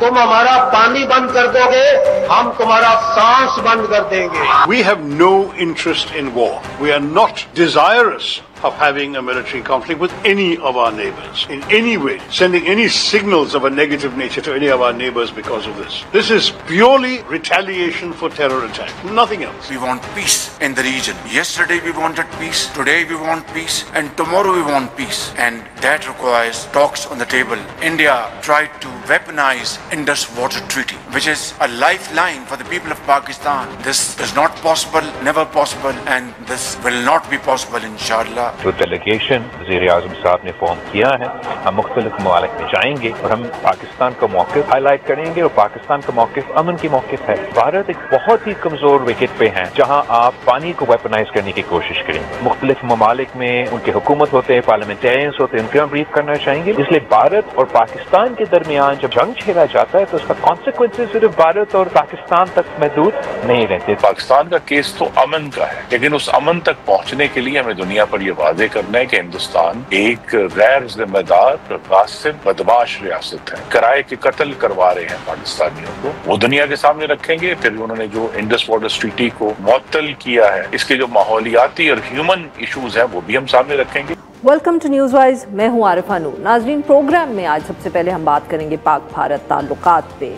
तुम हमारा पानी बंद कर दोगे, हम तुम्हारा सांस बंद कर देंगे। We have no interest in war. We are not desirous of having a military conflict with any of our neighbors in any way, sending any signals of a negative nature to any of our neighbors because of this. This is purely retaliation for terror attack, nothing else. We want peace in the region. Yesterday we wanted peace, today we want peace, and tomorrow we want peace. And that requires talks on the table. India tried to weaponize Indus Water Treaty, which is a lifeline for the people of Pakistan. This is not possible, never possible, and this will not be possible, inshallah. जो delegation वज़ीर-ए-आज़म साहब ने form किया है, हम मुख्तलिफ ममालिक में जाएंगे और हम पाकिस्तान का मौक़िफ़ हाईलाइट करेंगे और पाकिस्तान का मौक़िफ़ अमन की मौक़िफ़ है। भारत एक बहुत ही कमज़ोर विकेट पे है जहाँ आप पानी को वेपनाइज करने की कोशिश करेंगे। मुख्तलिफ ममालिक में उनके हुकूमत होते हैं, पार्लियामेंटेरियंस होते हैं, उनके हम ब्रीफ करना चाहेंगे। इसलिए भारत और पाकिस्तान के दरमियान जब जंग छेड़ा जाता है तो उसका कॉन्सिक्वेंसेज सिर्फ भारत और पाकिस्तान तक महदूद नहीं रहते। पाकिस्तान का केस तो अमन का है, लेकिन उस अमन तक पहुंचने के लिए हमें दुनिया पर यह वादे करना है कि हिंदुस्तान एक गैर जिम्मेदार गासिब बदमाश रियासत है, किराए के कत्ल करवा रहे हैं पाकिस्तानियों को, वो दुनिया के सामने रखेंगे। फिर उन्होंने जो इंडस वाटर ट्रीटी को मुअत्तल किया है, इसके जो माहौलियाती और ह्यूमन इशूज हैं वो भी हम सामने रखेंगे। वेलकम टू न्यूज़ वाइज, मैं हूं आरिफा नूर। नाजरीन, प्रोग्राम में आज सबसे पहले हम बात करेंगे पाक भारत ताल्लुकात पे।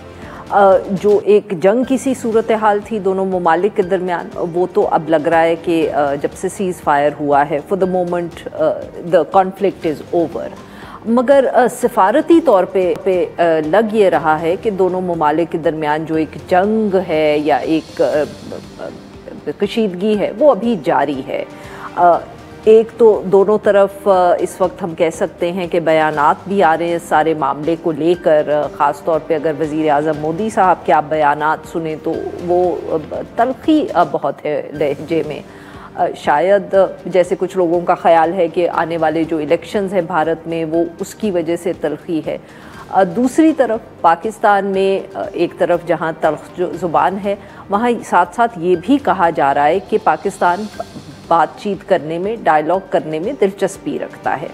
जो एक जंग की सी सूरत हाल थी दोनों ममालिक के दरमियान, वो तो अब लग रहा है कि जब से सीज़ फायर हुआ है, for the moment the conflict is over. मगर सिफारती तौर पे लग ये रहा है कि दोनों ममालिक के दरमियान जो एक जंग है या एक कशीदगी है वो अभी जारी है। एक तो दोनों तरफ इस वक्त हम कह सकते हैं कि बयानात भी आ रहे हैं सारे मामले को लेकर। ख़ास तौर पे अगर वज़ीर आज़म मोदी साहब के आप बयानात सुने तो वो तल्खी बहुत है लहजे में। शायद जैसे कुछ लोगों का ख़्याल है कि आने वाले जो इलेक्शंस हैं भारत में वो उसकी वजह से तल्खी है। दूसरी तरफ पाकिस्तान में एक तरफ जहाँ तल्ख ज़ुबान है, वहाँ साथ साथ ये भी कहा जा रहा है कि पाकिस्तान बातचीत करने में, डायलॉग करने में दिलचस्पी रखता है।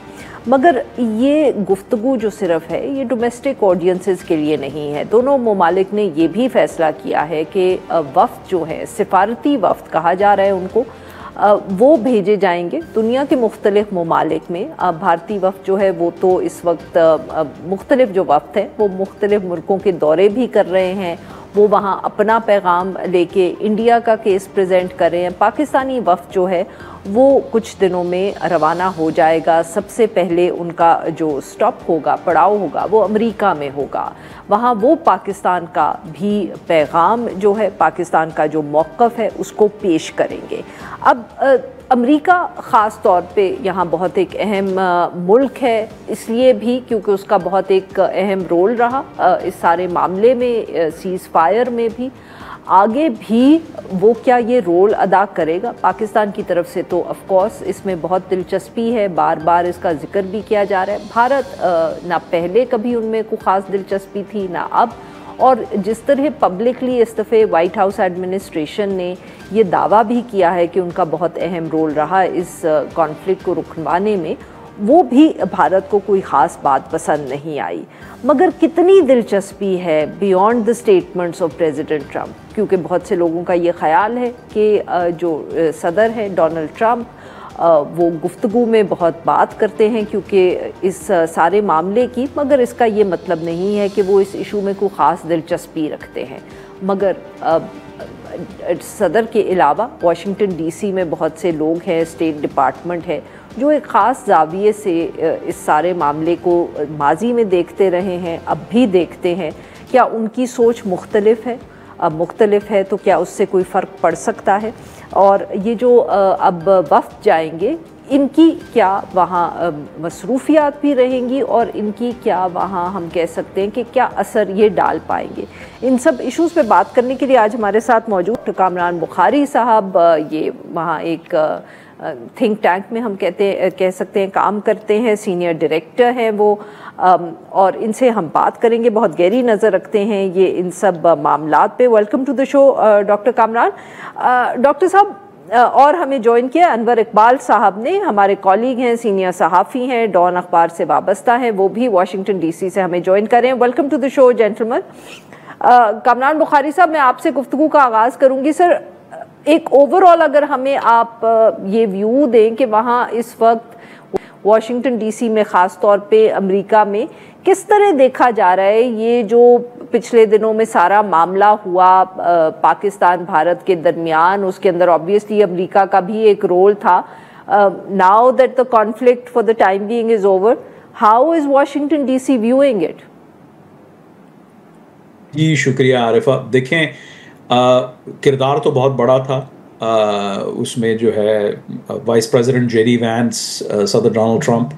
मगर ये गुफ्तगू जो सिर्फ है ये डोमेस्टिक ऑडियंसेस के लिए नहीं है। दोनों ममालिक ने ये भी फ़ैसला किया है कि वफ़द जो है, सिफारती वफ़द कहा जा रहा है उनको, वो भेजे जाएंगे दुनिया के मुख्तलिफ ममालिक में। भारतीय वफ़द जो है वो तो इस वक्त मुख्तलिफ जो वफ़द हैं वो मुख्तलिफ मुल्कों के दौरे भी कर रहे हैं, वो वहाँ अपना पैगाम लेके इंडिया का केस प्रेजेंट कर रहे हैं। पाकिस्तानी वफ़द जो है वो कुछ दिनों में रवाना हो जाएगा। सबसे पहले उनका जो स्टॉप होगा, पड़ाव होगा, वो अमेरिका में होगा। वहाँ वो पाकिस्तान का भी पैगाम जो है, पाकिस्तान का जो मौक़िफ़ है उसको पेश करेंगे। अब अमेरिका ख़ास तौर पे यहाँ बहुत एक अहम मुल्क है, इसलिए भी क्योंकि उसका बहुत एक अहम रोल रहा इस सारे मामले में, सीज़ फायर में भी। आगे भी वो क्या ये रोल अदा करेगा पाकिस्तान की तरफ से, तो ऑफ़ कोर्स इसमें बहुत दिलचस्पी है, बार बार इसका जिक्र भी किया जा रहा है। भारत ना पहले कभी उनमें कोई ख़ास दिलचस्पी थी ना अब, और जिस तरह पब्लिकली इस दफ़े वाइट हाउस एडमिनिस्ट्रेशन ने ये दावा भी किया है कि उनका बहुत अहम रोल रहा इस कॉन्फ्लिक्ट को रुकवाने में, वो भी भारत को कोई ख़ास बात पसंद नहीं आई। मगर कितनी दिलचस्पी है beyond the statements of president Trump, क्योंकि बहुत से लोगों का ये ख्याल है कि जो सदर है डोनाल्ड ट्रंप, वो गुफ्तगू में बहुत बात करते हैं क्योंकि इस सारे मामले की, मगर इसका ये मतलब नहीं है कि वो इस इशू में कोई ख़ास दिलचस्पी रखते हैं। मगर सदर के अलावा वाशिंगटन डीसी में बहुत से लोग हैं, स्टेट डिपार्टमेंट है, जो एक ख़ास ज़ाविये से इस सारे मामले को माजी में देखते रहे हैं, अब भी देखते हैं। क्या उनकी सोच मुख्तलिफ है? मुख्तलिफ है तो क्या उससे कोई फ़र्क पड़ सकता है? और ये जो अब वफ़द जाएंगे, इनकी क्या वहाँ मसरूफियात भी रहेंगी और इनकी क्या वहाँ हम कह सकते हैं कि क्या असर ये डाल पाएंगे? इन सब इश्यूज़ पे बात करने के लिए आज हमारे साथ मौजूद कामरान बुखारी साहब, ये वहाँ एक थिंक टैंक में हम कह सकते हैं काम करते हैं, सीनियर डायरेक्टर हैं वो, और इनसे हम बात करेंगे, बहुत गहरी नज़र रखते हैं ये इन सब मामलात पे। Welcome to the show doctor Kamran. Doctor साहब, और हमें ज्वाइन किया अनवर इकबाल साहब ने, हमारे कॉलीग हैं, सीनियर सहाफ़ी हैं, डॉन अखबार से वाबस्ता हैं, वो भी वाशिंगटन डीसी से हमें ज्वाइन कर रहे हैं। Welcome to the show gentleman. Kamran Bukhari साहब, मैं आपसे गुफ्तगू का आगाज़ करूँगी। सर, एक ओवरऑल अगर हमें आप ये व्यू दें कि वहाँ इस वक्त वाशिंगटन डीसी में ख़ास तौर पे अमेरिका में किस तरह देखा जा रहा है ये जो पिछले दिनों में सारा मामला हुआ पाकिस्तान भारत के दरमियान, उसके अंदर ऑब्वियसली अमेरिका का भी एक रोल था। Now that the conflict for the time being is over, how is Washington DC viewing it? जी शुक्रिया आरिफा। देखें, किरदार तो बहुत बड़ा था उसमें जो है वाइस प्रेसिडेंट जेडी वैंस, सदर डोनाल्ड ट्रंप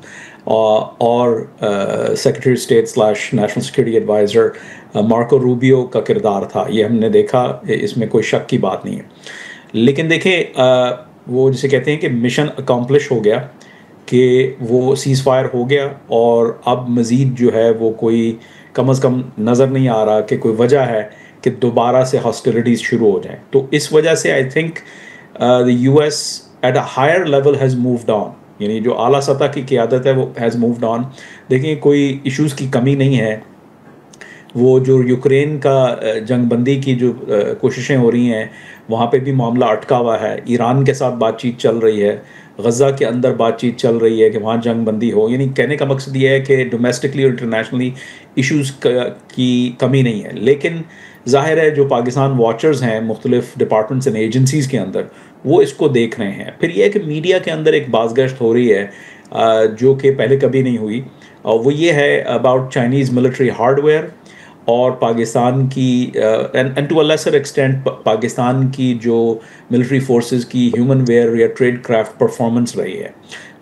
और secretary state slash national security adviser Marco Rubio का किरदार था। ये हमने देखा, इसमें कोई शक की बात नहीं है। लेकिन देखें, वो जिसे कहते हैं कि मिशन अकम्प्लिश हो गया, कि वो सीज़ फायर हो गया और अब मज़ीद जो है वो कोई कम अज़ कम नज़र नहीं आ रहा कि कोई वजह है कि दोबारा से हॉस्टिलिटीज़ शुरू हो जाएं। तो इस वजह से I think the US at a higher level has moved on, यानी जो आला सतह की क़यादत है वो हैज़ मूव्ड ऑन। देखिए, कोई इश्यूज़ की कमी नहीं है। वो जो यूक्रेन का जंगबंदी की जो कोशिशें हो रही हैं, वहाँ पे भी मामला अटका हुआ है। ईरान के साथ बातचीत चल रही है, गज़ा के अंदर बातचीत चल रही है कि वहाँ जंगबंदी हो। यानी कहने का मकसद ये है कि डोमेस्टिकली और इंटरनेशनली इश्यूज़ की कमी नहीं है। लेकिन ज़ाहिर है जो पाकिस्तान वॉचर्स हैं मुख्तलिफ डिपार्टमेंट्स एंड एजेंसीज़ के अंदर, वो इसको देख रहे हैं। फिर यह है कि मीडिया के अंदर एक बाज़गश्त हो रही है जो कि पहले कभी नहीं हुई, और वो ये है अबाउट चाइनीज़ मिलिट्री हार्डवेयर और पाकिस्तान की and to a lesser extent Pakistan की जो मिलिट्री फोर्सेस की ह्यूमन वेयर या ट्रेड क्राफ्ट परफॉर्मेंस रही है।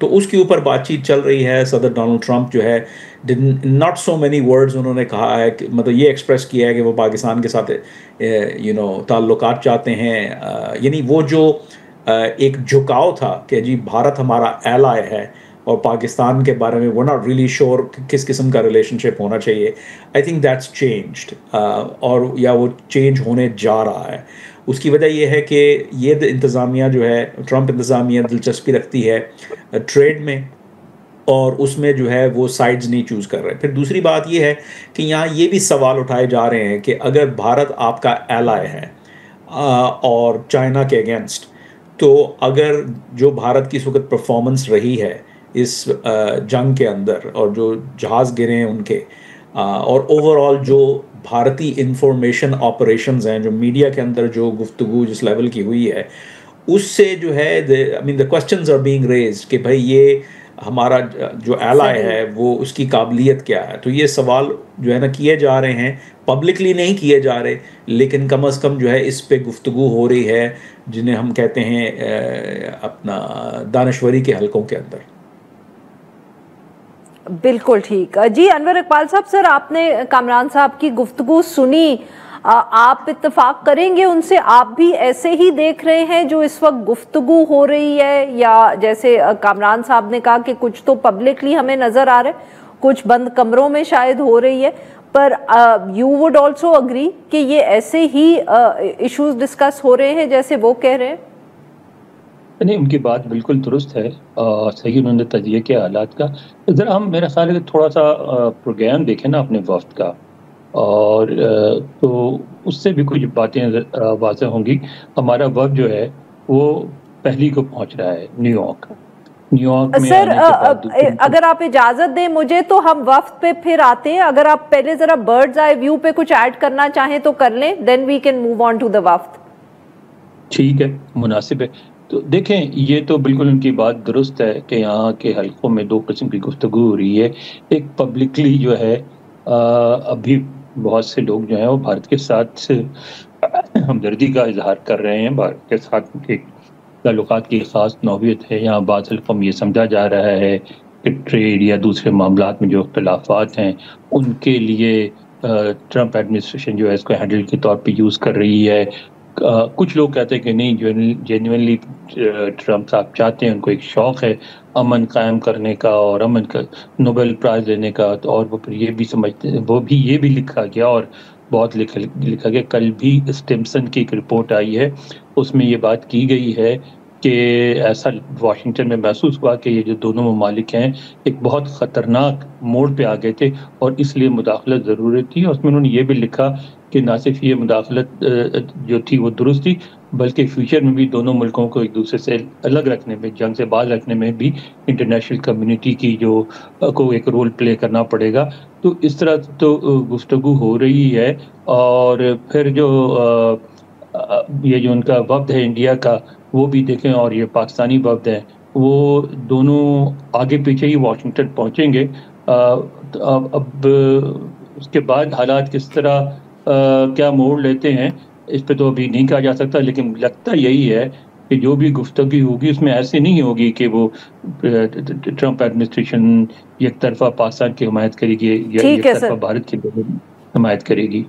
तो उसके ऊपर बातचीत चल रही है। सदर डोनाल्ड ट्रंप जो है नॉट सो मैनी वर्ड्स उन्होंने कहा है कि मतलब ये एक्सप्रेस किया है कि वो पाकिस्तान के साथ ताल्लुकात चाहते हैं। यानी वो जो एक झुकाव था कि जी भारत हमारा एलाय है और पाकिस्तान के बारे में वो नॉट रियली श्योर किस किस्म का रिलेशनशिप होना चाहिए, आई थिंक दैट्स चेंज्ड, और या वो चेंज होने जा रहा है। उसकी वजह यह है कि ये इंतज़ामिया जो है, ट्रंप इंतज़ामिया दिलचस्पी रखती है ट्रेड में, और उसमें जो है वो साइड्स नहीं चूज़ कर रहे। फिर दूसरी बात ये है कि यहाँ ये भी सवाल उठाए जा रहे हैं कि अगर भारत आपका एलाय है और चाइना के अगेंस्ट, तो अगर जो भारत की इस वक्त परफॉर्मेंस रही है इस जंग के अंदर, और जो जहाज़ गिरे हैं उनके, और ओवरऑल जो भारतीय इंफॉर्मेशन ऑपरेशंस हैं, जो मीडिया के अंदर जो गुफ्तगू जिस लेवल की हुई है, उससे जो है I mean the questions are being raised कि भाई ये हमारा जो एलाय है वो उसकी काबिलियत क्या है। तो ये सवाल जो है ना किए जा रहे हैं, पब्लिकली नहीं किए जा रहे, लेकिन कम अज़ कम जो है इस पे गुफ्तगू हो रही है, जिन्हें हम कहते हैं अपना दानश्वरी के हलकों के अंदर। बिल्कुल ठीक जी। अनवर इकबाल साहब, सर आपने कामरान साहब की गुफ्तगू सुनी, आप इत्तेफाक करेंगे उनसे? आप भी ऐसे ही देख रहे हैं जो इस वक्त गुफ्तगू हो रही है, या जैसे कामरान साहब ने कहा कि कुछ तो पब्लिकली हमें नज़र आ रहा है, कुछ बंद कमरों में शायद हो रही है, पर यू वुड ऑल्सो अग्री कि ये ऐसे ही इश्यूज डिस्कस हो रहे हैं जैसे वो कह रहे हैं? नहीं, उनकी बात बिल्कुल दुरुस्त है, सही उन्होंने तजिए किया हालात का। ज़रा हम मेरा ख्याल है कि थोड़ा सा प्रोग्राम देखें ना अपने वफ्द का, और तो उससे भी कुछ बातें वाज़ेह होंगी। हमारा वफ्द जो है वो पहली को पहुंच रहा है न्यूयॉर्क में। सर अगर आप इजाज़त दें मुझे तो हम वफ्द पे फिर आते हैं। अगर आप पहले ज़रा बर्ड्स आई व्यू पे कुछ ऐड करना चाहें तो कर लें, then we can move on to the वफ्द। ठीक है, मुनासिब है। तो देखें, ये तो बिल्कुल उनकी बात दुरुस्त है कि यहाँ के हलकों में दो किस्म की गुफ्तगू हो रही है। एक पब्लिकली जो है अभी बहुत से लोग जो हैं वो भारत के साथ हमदर्दी का इजहार कर रहे हैं, भारत के साथ एक ताल्लुकात की ख़ास नौबियत है। यहाँ बाज़ हलकों में ये समझा जा रहा है कि ट्रेड या दूसरे मामलात में जो इख्तलाफात हैं उनके लिए ट्रंप एडमिनिस्ट्रेशन जो है इसको हैंडल के तौर पे यूज़ कर रही है। कुछ लोग कहते हैं कि नहीं, जेन्युइनली ट्रंप साहब चाहते हैं, उनको एक शौक़ है अमन कायम करने का और अमन का नोबेल प्राइज़ लेने का। तो और वो फिर ये भी समझते हैं, वो भी ये भी लिखा गया और बहुत लिखा गया। कल भी स्टिम्सन की एक रिपोर्ट आई है, उसमें ये बात की गई है कि ऐसा वाशिंगटन में महसूस हुआ कि ये जो दोनों ममालिक हैं एक बहुत ख़तरनाक मोड़ पे आ गए थे और इसलिए मुदाखलत ज़रूरत थी। और उसमें उन्होंने ये भी लिखा कि ना सिर्फ ये मुदाखलत जो थी वो दुरुस्त थी, बल्कि फ्यूचर में भी दोनों मुल्कों को एक दूसरे से अलग रखने में, जंग से बाहर रखने में भी इंटरनेशनल कम्युनिटी की जो को एक रोल प्ले करना पड़ेगा। तो इस तरह तो गुफ्तगू हो रही है। और फिर जो ये जो उनका वफ्द है इंडिया का, वो भी देखें, और ये पाकिस्तानी वफ्द है, वो दोनों आगे पीछे ही वाशिंगटन पहुंचेंगे। तो अब उसके बाद हालात किस तरह क्या मोड़ लेते हैं इस पे तो अभी नहीं कहा जा सकता, लेकिन लगता यही है कि जो भी गुफ्तगू होगी उसमें ऐसे नहीं होगी कि वो ट्रंप एडमिनिस्ट्रेशन एक तरफा पाकिस्तान की हिमायत करेगी या एक तरफा भारत की हिमायत करेगी।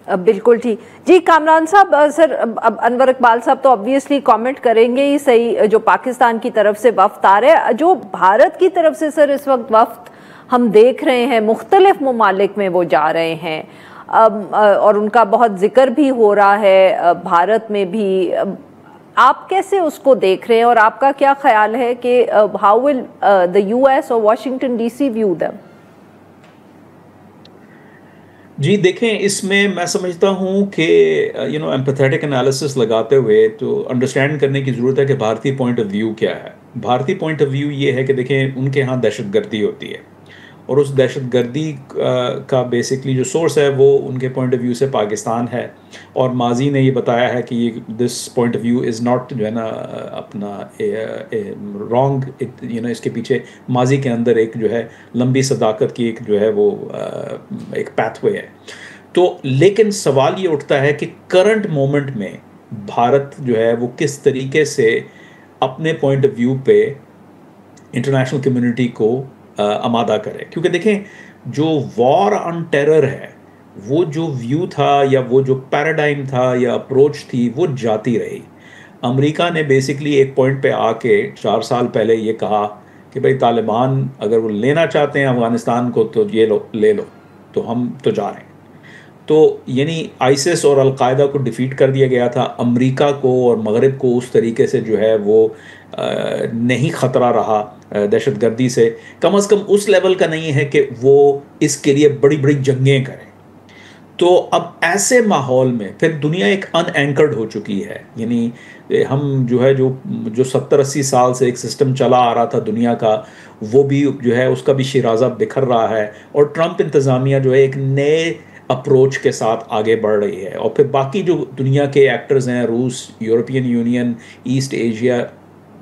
बिल्कुल ठीक जी। कामरान साहब, सर अब अनवर इकबाल साहब तो ऑब्वियसली कमेंट करेंगे ही सही, जो पाकिस्तान की तरफ से वफ्द आ रहे हैं, जो भारत की तरफ से सर इस वक्त वफ्द हम देख रहे हैं मुख्तलिफ ममालिक में वो जा रहे हैं, और उनका बहुत जिक्र भी हो रहा है भारत में भी। आप कैसे उसको देख रहे हैं और आपका क्या ख्याल है कि हाउ विल द यूएस और वाशिंगटन डीसी व्यू देम? जी देखें, इसमें मैं समझता हूँ कि एम्पैथेटिक एनालिसिस लगाते हुए तो अंडरस्टैंड करने की ज़रूरत है कि भारतीय पॉइंट ऑफ व्यू क्या है। भारतीय पॉइंट ऑफ व्यू ये है कि देखें, उनके यहाँ दहशतगर्दी होती है और उस दहशतगर्दी का बेसिकली जो सोर्स है वो उनके पॉइंट ऑफ व्यू से पाकिस्तान है। और माजी ने ये बताया है कि ये this point of view is not जो है ना अपना रॉन्ग, इसके पीछे माजी के अंदर एक जो है लंबी सदाकत की एक जो है वो एक पैथवे है। तो लेकिन सवाल ये उठता है कि करंट मोमेंट में भारत जो है वो किस तरीके से अपने पॉइंट ऑफ व्यू पे इंटरनेशनल कम्युनिटी को आमादा करे। क्योंकि देखें, जो वॉर ऑन टेरर है, वो जो व्यू था या वो जो पैराडाइम था या अप्रोच थी, वो जाती रही। अमेरिका ने बेसिकली एक पॉइंट पे आके 4 साल पहले ये कहा कि भाई तालिबान अगर वो लेना चाहते हैं अफ़गानिस्तान को तो ये लो, ले लो, तो हम तो जा रहे हैं। तो यानी आईसिस और अलकायदा को डिफीट कर दिया गया था। अमेरिका को और मगरिब को उस तरीके से जो है वो नहीं ख़तरा रहा दहशतगर्दी से, कम अज़ कम उस लेवल का नहीं है कि वो इसके लिए बड़ी बड़ी जंगें करें। तो अब ऐसे माहौल में फिर दुनिया एक अनएंकर्ड हो चुकी है। यानी हम जो है जो 70-80 साल से एक सिस्टम चला आ रहा था दुनिया का, वो भी जो है उसका भी शिराजा बिखर रहा है। और ट्रंप इंतज़ामिया जो है एक नए अप्रोच के साथ आगे बढ़ रही है। और फिर बाकी जो दुनिया के एक्टर्स हैं, रूस, यूरोपियन यूनियन, ईस्ट एशिया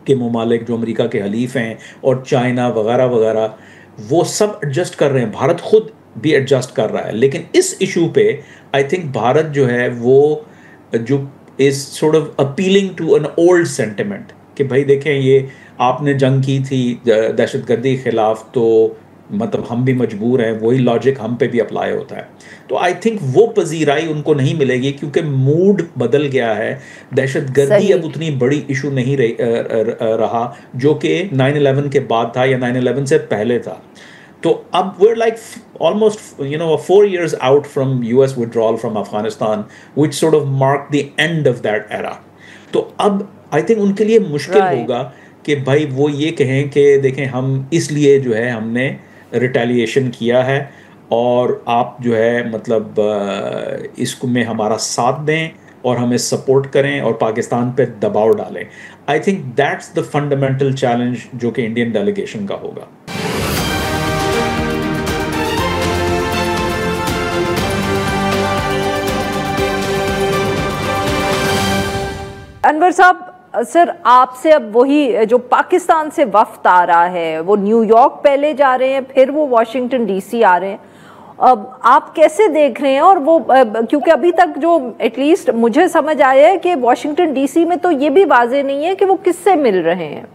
के ममालिक जो अमेरिका के हलीफ हैं, और चाइना वगैरह वगैरह, वो सब एडजस्ट कर रहे हैं। भारत खुद भी एडजस्ट कर रहा है। लेकिन इस इशू पे आई थिंक भारत जो है वो जो is sort of appealing to an old sentiment कि भाई देखें, ये आपने जंग की थी दहशतगर्दी के खिलाफ, तो मतलब हम भी मजबूर हैं, वही लॉजिक हम पे भी अप्लाई होता है। तो आई थिंक वो पजीराई उनको नहीं मिलेगी क्योंकि मूड बदल गया है। दहशतगर्दी अब उतनी बड़ी इशू नहीं रहा जो कि 9/11 के बाद था या 9/11 से पहले था। तो अब we're like almost 4 years out from US withdrawal from Afghanistan, which sort of marked the end of that era. तो अब I think उनके लिए मुश्किल होगा कि भाई वो ये कहें कि देखें, हम इसलिए जो है हमने रिटेलिएशन किया है और आप जो है मतलब इसको में हमारा साथ दें और हमें सपोर्ट करें और पाकिस्तान पे दबाव डालें। आई think that's the fundamental challenge जो कि इंडियन डेलीगेशन का होगा। अनवर साहब, सर आपसे अब वही जो पाकिस्तान से वफ्द आ रहा है, वो न्यूयॉर्क पहले जा रहे हैं, फिर वो वाशिंगटन डीसी आ रहे हैं, अब आप कैसे देख रहे हैं? और वो क्योंकि अभी तक जो एटलीस्ट मुझे समझ आया है कि वाशिंगटन डीसी में तो ये भी वाजे नहीं है कि वो किससे मिल रहे हैं।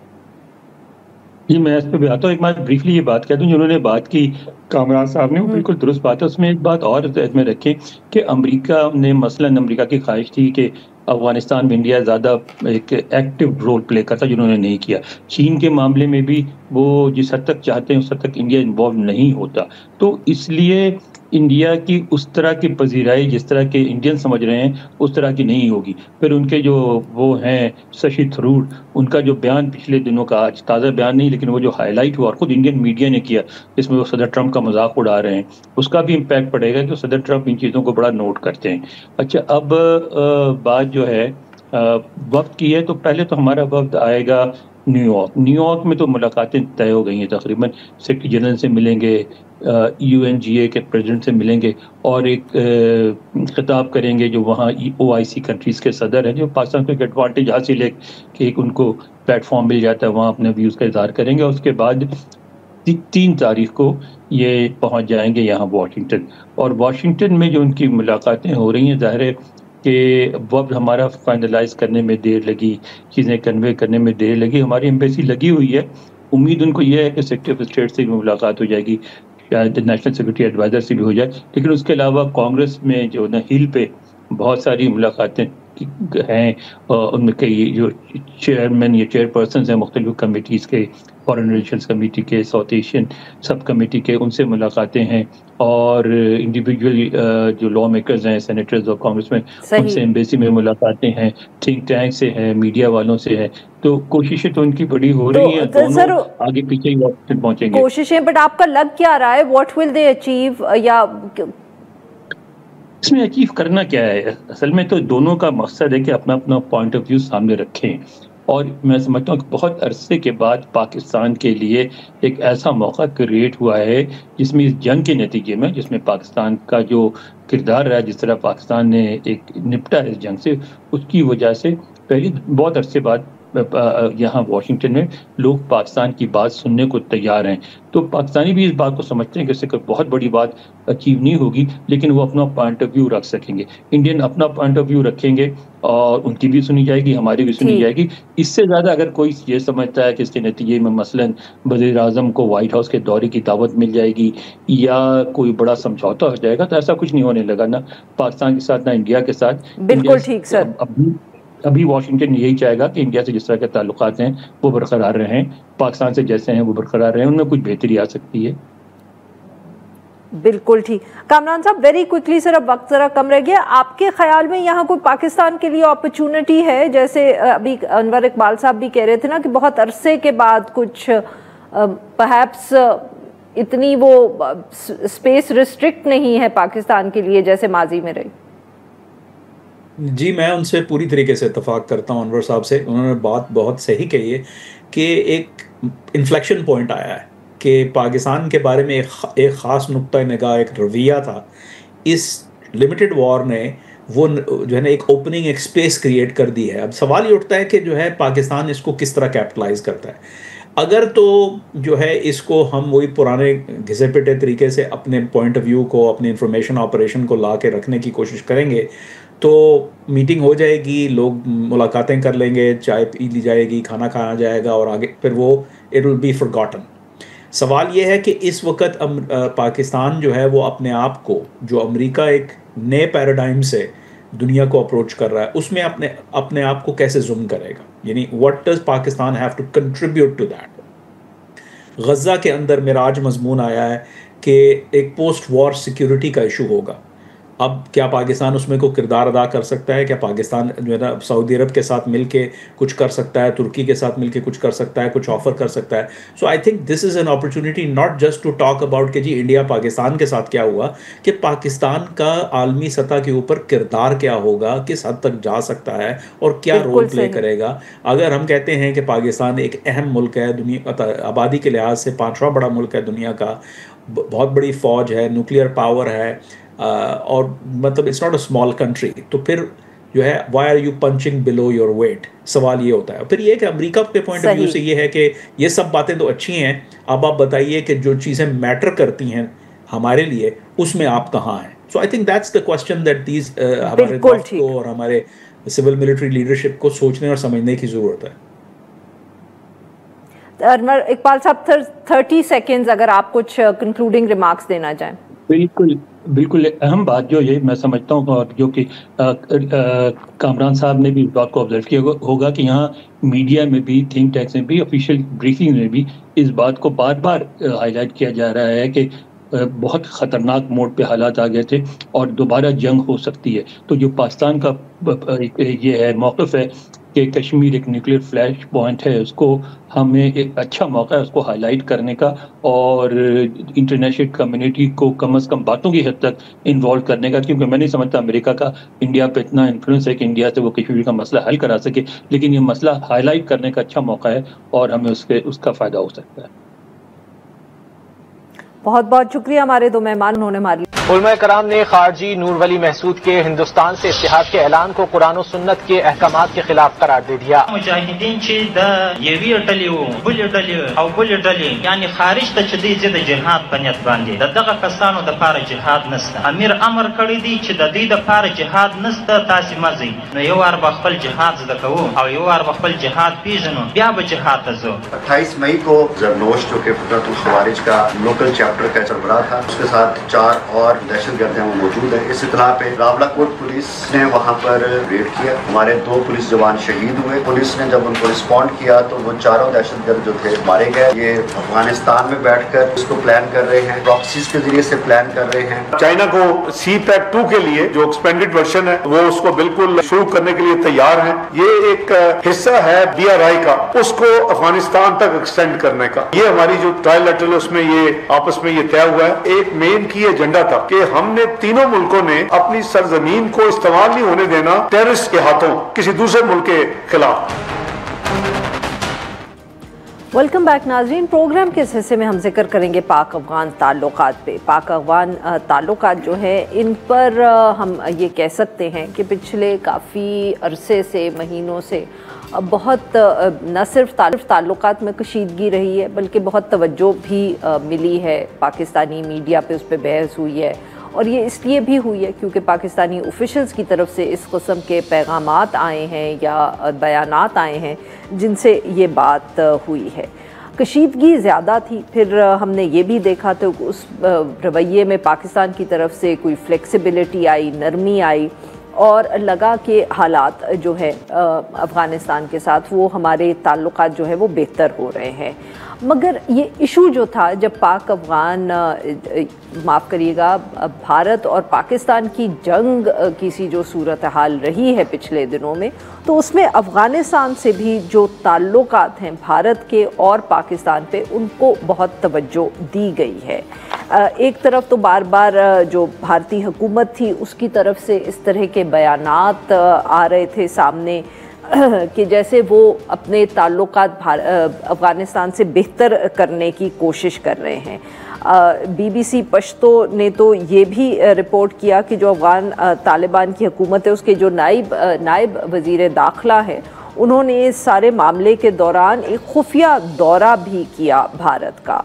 जी, मैं इस पर भी आता हूँ। एक बात ब्रीफली ये बात कह दूँ, जिन्होंने बात की कामरान साहब ने, वो बिल्कुल दुरुस्त बात है। उसमें एक बात और में रखें कि अमेरिका ने मसलन अमेरिका की ख्वाहिश थी कि अफगानिस्तान में इंडिया ज़्यादा एक एक्टिव रोल प्ले करता, जिन्होंने नहीं किया। चीन के मामले में भी वो जिस हद तक चाहते हैं उस हद तक इंडिया इन्वॉल्व नहीं होता। तो इसलिए इंडिया की उस तरह की पजीराई जिस तरह के इंडियन समझ रहे हैं उस तरह की नहीं होगी। फिर उनके जो वो हैं शशि थरूर, उनका जो बयान पिछले दिनों का, आज ताज़ा बयान नहीं लेकिन वो जो हाईलाइट हुआ और खुद इंडियन मीडिया ने किया, जिसमें वो सदर ट्रंप का मजाक उड़ा रहे हैं, उसका भी इम्पैक्ट पड़ेगा कि सदर ट्रंप इन चीज़ों को बड़ा नोट करते हैं। अच्छा, अब बात जो है वक्त की है, तो पहले तो हमारा वक्त आएगा न्यूयॉर्क। न्यूयॉर्क में तो मुलाकातें तय हो गई हैं, तकरीबन सेक्रेटरी जनरल से मिलेंगे, UNGA के प्रेसिडेंट से मिलेंगे और एक खिताब करेंगे जो वहाँ OIC कंट्रीज़ के सदर हैं, जो पाकिस्तान को एक एडवांटेज हासिल है कि एक उनको प्लेटफॉर्म मिल जाता है, वहाँ अपने व्यूज़ का इजहार करेंगे। और उसके बाद 3 तारीख को ये पहुँच जाएंगे यहाँ वाशिंगटन। और वाशिंगटन में जो उनकी मुलाकातें हो रही हैं, ज़ाहिर है कि वक्त हमारा फाइनलाइज करने में देर लगी, चीज़ें कन्वे करने में देर लगी। हमारी एम्बेसी लगी हुई है, उम्मीद उनको ये है कि सेक्रेटरी ऑफ स्टेट से भी मुलाकात हो जाएगी, शायद नेशनल सिक्योरिटी एडवाइज़र से भी हो जाए। लेकिन उसके अलावा कांग्रेस में जो ना हिल पे बहुत सारी मुलाकातें हैं, उनमें कई जो चेयरमैन या चेयरपर्सन हैं मुख्तलिफ कमेटीज़ के, फॉरेन रिलेशंस कमेटी के, साउथ एशियन सब कमेटी के, उनसे मुलाकातें हैं। और इंडिविजुअल जो लॉ मेकर्स हैं, सेनेटर्स और कांग्रेसमैन, उनसे एम्बेसी में मुलाकातें हैं, थिंक टैंक से हैं, मीडिया वालों से हैं। तो कोशिशें तो उनकी बड़ी हो रही हैं, दोनों आगे पीछे ही वापस पहुंचेंगे कोशिशें। बट आपका लग क्या रहा है, व्हाट विल दे अचीव, या इसमें अचीव करना क्या है? असल में तो दोनों का मकसद है कि अपना अपना पॉइंट ऑफ व्यू सामने रखें। और मैं समझता हूँ कि बहुत अरसे के बाद पाकिस्तान के लिए एक ऐसा मौका क्रिएट हुआ है जिसमें इस जंग के नतीजे में, जिसमें पाकिस्तान का जो किरदार रहा, जिस तरह पाकिस्तान ने एक निपटा है इस जंग से, उसकी वजह से पहली बहुत अरसे बाद यहाँ वाशिंगटन में लोग पाकिस्तान की बात सुनने को तैयार हैं। तो पाकिस्तानी भी इस बात को समझते हैं कि इससे कोई बहुत बड़ी बात अचीव नहीं होगी, लेकिन वो अपना पॉइंट ऑफ व्यू रख सकेंगे। इंडियन अपना पॉइंट ऑफ व्यू रखेंगे और उनकी भी सुनी जाएगी, हमारी भी सुनी जाएगी। इससे ज़्यादा अगर कोई ये समझता है कि इसके नतीजे में मसलन वज़ीर-ए-आज़म को व्हाइट हाउस के दौरे की दावत मिल जाएगी या कोई बड़ा समझौता हो जाएगा, तो ऐसा कुछ नहीं होने लगा, ना पाकिस्तान के साथ ना इंडिया के साथ। बिल्कुल ठीक सर। अभी वाशिंगटन यही चाहेगा कि इंडिया से जिस तरह के ताल्लुकात हैं वो बरकरार रहें, पाकिस्तान से जैसे हैं वो बरकरार रहें, उनमें कुछ बेहतरी आ सकती है। बिल्कुल ठीक। कामरान साहब, वेरी क्विकली सर, अब वक्त जरा कम रह गया, आपके ख्याल में यहाँ कोई पाकिस्तान के लिए अपॉर्चुनिटी है? जैसे अभी अनवर इकबाल साहब भी कह रहे थे ना कि बहुत अरसे के बाद कुछ परहैप्स इतनी वो स्पेस रिस्ट्रिक्ट नहीं है पाकिस्तान के लिए जैसे माजी में रही। जी, मैं उनसे पूरी तरीके से इत्तेफाक करता हूँ अनवर साहब से। उन्होंने बात बहुत सही कही है कि एक इन्फ्लेक्शन पॉइंट आया है कि पाकिस्तान के बारे में एक ख़ास नुक्ता निगाह, एक रवैया था। इस लिमिटेड वॉर ने वो जो है ना एक ओपनिंग, एक स्पेस क्रिएट कर दी है। अब सवाल ये उठता है कि जो है पाकिस्तान इसको किस तरह कैपिटलाइज करता है। अगर तो जो है इसको हम वही पुराने घिसे पिटे तरीके से अपने पॉइंट ऑफ व्यू को, अपने इंफॉर्मेशन ऑपरेशन को ला के रखने की कोशिश करेंगे तो मीटिंग हो जाएगी, लोग मुलाकातें कर लेंगे, चाय पी ली जाएगी, खाना खाया जाएगा और आगे फिर वो इट विल बी फॉरगॉटन। सवाल ये है कि इस वक्त पाकिस्तान जो है वो अपने आप को, जो अमेरिका एक नए पैराडाइम से दुनिया को अप्रोच कर रहा है, उसमें अपने आप को कैसे जूम करेगा, यानी what does Pakistan have to contribute to that. Gaza के अंदर मेरा आज मजमून आया है कि एक पोस्ट वॉर सिक्योरिटी का इशू होगा। अब क्या पाकिस्तान उसमें को किरदार अदा कर सकता है? क्या पाकिस्तान जो है ना सऊदी अरब के साथ मिलके कुछ कर सकता है, तुर्की के साथ मिलके कुछ कर सकता है, कुछ ऑफर कर सकता है? So I think this is an opportunity not just to talk about कि जी इंडिया पाकिस्तान के साथ क्या हुआ, कि पाकिस्तान का आलमी सतह के ऊपर किरदार क्या होगा, किस हद तक जा सकता है और क्या रोल प्ले करेगा। अगर हम कहते हैं कि पाकिस्तान एक अहम मुल्क है, दुनिया आबादी के लिहाज से 5वां बड़ा मुल्क है दुनिया का, बहुत बड़ी फ़ौज है, न्यूक्लियर पावर है, और मतलब it's not a small country, तो फिर जो है why are you punching below your weight, सवाल ये होता है। फिर ये कि अमेरिका के पॉइंट ऑफ व्यू से ये है कि ये सब बातें तो अच्छी हैं, अब आप बताइए कि जो चीज़ें मैटर करती हैं हमारे लिए उसमें आप कहाँ हैं। So I think that's the question that these हमारे वक्त को और हमारे सिविल मिलिट्री लीडरशिप को सोचने और समझने की ज़रूरत है। अनवर इकबाल साहब, 30 सेकेंड्स अगर आप कुछ कंक्लूडिंग रिमार्क्स देना चाहें। बिल्कुल बिल्कुल अहम बात जो ये मैं समझता हूँ, और जो कि कामरान साहब ने भी इस बात को ऑब्जर्व किया होगा कि यहाँ मीडिया में भी, थिंक टैंक्स में भी, ऑफिशियल ब्रीफिंग में भी इस बात को बार बार हाईलाइट किया जा रहा है कि बहुत ख़तरनाक मोड पे हालात आ गए थे और दोबारा जंग हो सकती है। तो जो पाकिस्तान का ये है मौक़िफ़ है कि कश्मीर एक न्यूक्लियर फ्लैश पॉइंट है, उसको हमें एक अच्छा मौका है उसको हाईलाइट करने का और इंटरनेशनल कम्युनिटी को कम से कम बातों की हद तक इन्वॉल्व करने का, क्योंकि मैं नहीं समझता अमेरिका का इंडिया पे इतना इन्फ्लुएंस है कि इंडिया से वो कश्मीर का मसला हल करा सके, लेकिन ये मसला हाईलाइट करने का अच्छा मौका है और हमें उसका फ़ायदा हो सकता है। बहुत बहुत शुक्रिया हमारे दो मेहमान, उन्होंने हमारी उलमा कराम ने खारजी नूर वली महसूद के हिंदुस्तान से इत्तेहाद के ऐलान को कुरान और सुन्नत के अहकामात के खिलाफ करार दे दिया। मुजाहिदीन ये यानी खारिज तचदीद जिहाद बनियत बांधे दगा कसानों दफार जिहाद नस्ता अमीर अमर कड़ी दी दी दफार जिहाद नस्ता तासी मजी न यो वार बखल जिहाद दकवो और यो वार बखल जिहाद पीजनो ब्या जिहाद तजो। 28 मई को जरनोश जो कि फितरतुल खवारिज का लोकल चैप्टर का सरबराह था, उसके साथ 4 और दहशतगर्द हैं वो मौजूद है। इस इत्तला पे रावलाकोट पुलिस ने वहाँ पर रेड किया, हमारे 2 पुलिस जवान शहीद हुए। पुलिस ने जब उनको रिस्पॉन्ड किया तो वो 4 दहशतगर्द जो थे मारे गए। ये अफगानिस्तान में बैठकर इसको प्लान कर रहे हैं, प्रॉक्सीज के जरिए से प्लान कर रहे हैं। चाइना को CPEC-2 के लिए जो एक्सपेंडेड वर्जन है वो उसको बिल्कुल शुरू करने के लिए तैयार है। ये एक हिस्सा है BRI का, उसको अफगानिस्तान तक एक्सटेंड करने का। ये हमारी जो ट्रायलैटरल उसमें ये आपस में ये तय हुआ है। एक मेन की एजेंडा था कि हमने तीनों मुल्कों ने अपनी सरजमीन को इस्तेमाल नहीं होने देना टेररिस्ट के हाथों किसी दूसरे मुल्क के खिलाफ। वेलकम बैक नाज़रीन। प्रोग्राम के इस हिस्से में हम जिक्र करेंगे पाक अफगान ताल्लुकात पे। पाक अफगान ताल्लुकात जो है इन पर हम ये कह सकते हैं कि पिछले काफ़ी अरसे से, महीनों से बहुत न सिर्फ ताल्लुकात में कशीदगी रही है बल्कि बहुत तवज्जो भी मिली है। पाकिस्तानी मीडिया पे उस पर बहस हुई है और ये इसलिए भी हुई है क्योंकि पाकिस्तानी ऑफिशियल्स की तरफ से इस किस्म के पैगामात आए हैं या बयानात आए हैं जिनसे ये बात हुई है। कशीदगी ज़्यादा थी, फिर हमने ये भी देखा तो उस रवैये में पाकिस्तान की तरफ से कोई फ्लेक्सिबिलिटी आई, नरमी आई और लगा कि हालात जो है अफ़गानिस्तान के साथ वो हमारे ताल्लुकात जो है वो बेहतर हो रहे हैं। मगर ये इशू जो था जब पाक अफ़गान माफ़ करिएगा भारत और पाकिस्तान की जंग की सी जो सूरत हाल रही है पिछले दिनों में, तो उसमें अफ़गानिस्तान से भी जो ताल्लुकात हैं भारत के और पाकिस्तान पे उनको बहुत तवज्जो दी गई है। एक तरफ तो बार बार जो भारतीय हुकूमत थी उसकी तरफ से इस तरह के बयानात आ रहे थे सामने कि जैसे वो अपने ताल्लुकात अफ़गानिस्तान से बेहतर करने की कोशिश कर रहे हैं। BBC पश्तो ने तो ये भी रिपोर्ट किया कि जो अफ़गान तालिबान की हुकूमत है उसके जो नायब वज़ीर दाखिला है उन्होंने इस सारे मामले के दौरान एक खुफिया दौरा भी किया भारत का।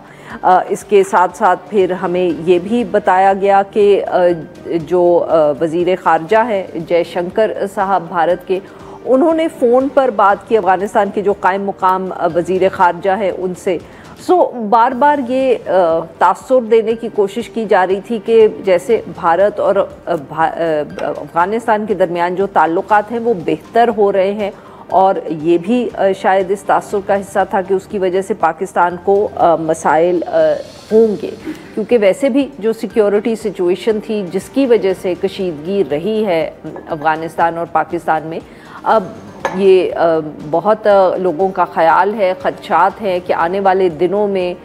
इसके साथ साथ फिर हमें ये भी बताया गया कि जो वज़ीर ख़ारजा है जयशंकर साहब भारत के, उन्होंने फ़ोन पर बात की अफ़गानिस्तान के जो कायम मुकाम वज़ीर ख़ारजा है उनसे। बार बार ये तासुर देने की कोशिश की जा रही थी कि जैसे भारत और अफ़गानिस्तान के दरमियान जो ताल्लुकात हैं वो बेहतर हो रहे हैं और ये भी शायद इस तासुर का हिस्सा था कि उसकी वजह से पाकिस्तान को मसाइल होंगे, क्योंकि वैसे भी जो सिक्योरिटी सिचुएशन थी जिसकी वजह से कशीदगी रही है अफ़गानिस्तान और पाकिस्तान में, अब ये बहुत लोगों का ख़याल है, ख़दशात हैं कि आने वाले दिनों में